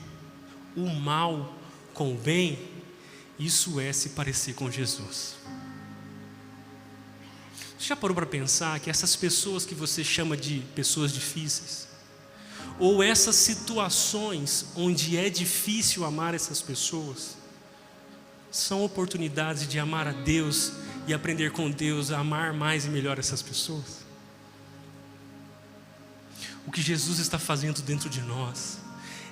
o mal com o bem, isso é se parecer com Jesus. Você já parou para pensar que essas pessoas que você chama de pessoas difíceis, ou essas situações onde é difícil amar essas pessoas, são oportunidades de amar a Deus e aprender com Deus a amar mais e melhor essas pessoas? O que Jesus está fazendo dentro de nós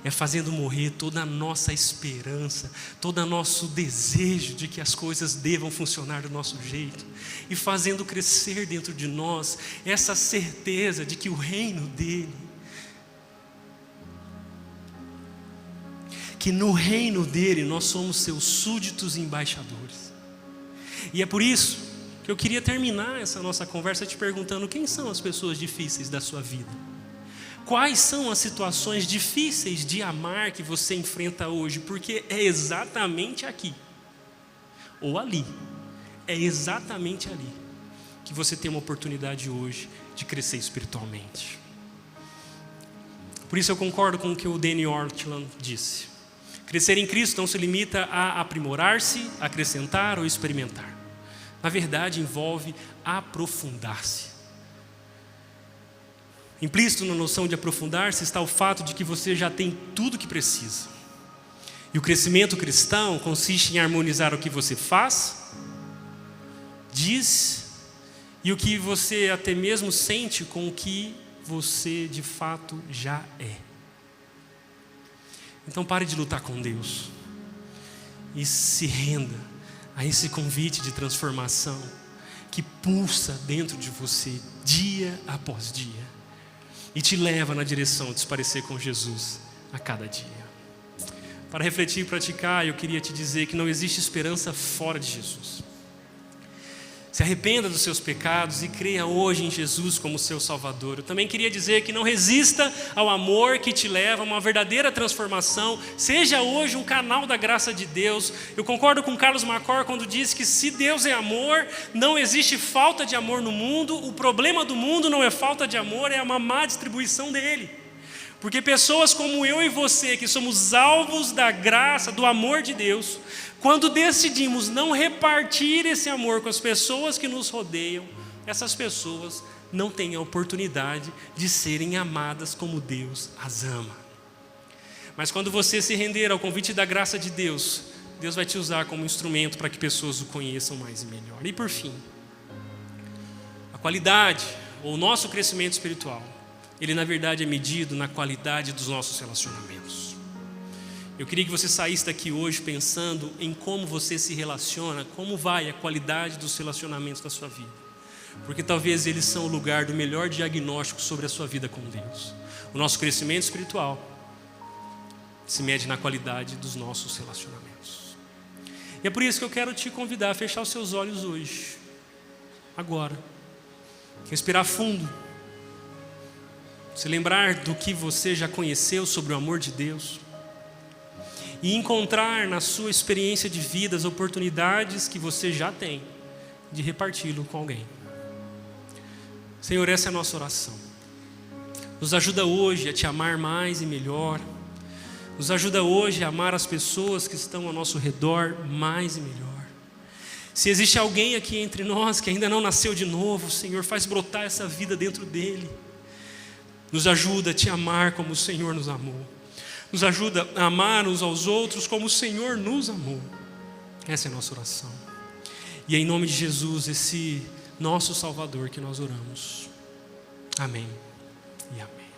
é fazendo morrer toda a nossa esperança, todo o nosso desejo de que as coisas devam funcionar do nosso jeito, e fazendo crescer dentro de nós essa certeza de que o reino dele, que no reino dele nós somos seus súditos e embaixadores. E é por isso que eu queria terminar essa nossa conversa te perguntando: quem são as pessoas difíceis da sua vida? Quais são as situações difíceis de amar que você enfrenta hoje? Porque é exatamente aqui, ou ali, é exatamente ali, que você tem uma oportunidade hoje de crescer espiritualmente. Por isso eu concordo com o que o Danny Ortland disse. Crescer em Cristo não se limita a aprimorar-se, acrescentar ou experimentar. Na verdade, envolve aprofundar-se. Implícito na noção de aprofundar-se está o fato de que você já tem tudo o que precisa. E o crescimento cristão consiste em harmonizar o que você faz, diz e o que você até mesmo sente com o que você de fato já é. Então pare de lutar com Deus e se renda a esse convite de transformação que pulsa dentro de você dia após dia e te leva na direção de se parecer com Jesus a cada dia. Para refletir e praticar, eu queria te dizer que não existe esperança fora de Jesus. Se arrependa dos seus pecados e creia hoje em Jesus como seu Salvador. Eu também queria dizer que não resista ao amor que te leva a uma verdadeira transformação. Seja hoje um canal da graça de Deus. Eu concordo com Carlos Macor quando diz que se Deus é amor, não existe falta de amor no mundo. O problema do mundo não é falta de amor, é uma má distribuição dele. Porque pessoas como eu e você, que somos alvos da graça, do amor de Deus, quando decidimos não repartir esse amor com as pessoas que nos rodeiam, essas pessoas não têm a oportunidade de serem amadas como Deus as ama. Mas quando você se render ao convite da graça de Deus, Deus vai te usar como instrumento para que pessoas o conheçam mais e melhor. E por fim, a qualidade ou o nosso crescimento espiritual, ele na verdade é medido na qualidade dos nossos relacionamentos. Eu queria que você saísse daqui hoje pensando em como você se relaciona, como vai a qualidade dos relacionamentos da sua vida. Porque talvez eles são o lugar do melhor diagnóstico sobre a sua vida com Deus. O nosso crescimento espiritual se mede na qualidade dos nossos relacionamentos. E é por isso que eu quero te convidar a fechar os seus olhos hoje, agora. Respirar fundo. Se lembrar do que você já conheceu sobre o amor de Deus. E encontrar na sua experiência de vida as oportunidades que você já tem de reparti-lo com alguém. Senhor, essa é a nossa oração. Nos ajuda hoje a te amar mais e melhor. Nos ajuda hoje a amar as pessoas que estão ao nosso redor mais e melhor. Se existe alguém aqui entre nós que ainda não nasceu de novo, Senhor, faz brotar essa vida dentro dele. Nos ajuda a te amar como o Senhor nos amou. Nos ajuda a amar uns aos outros como o Senhor nos amou. Essa é a nossa oração. E é em nome de Jesus, esse nosso Salvador, que nós oramos. Amém e amém.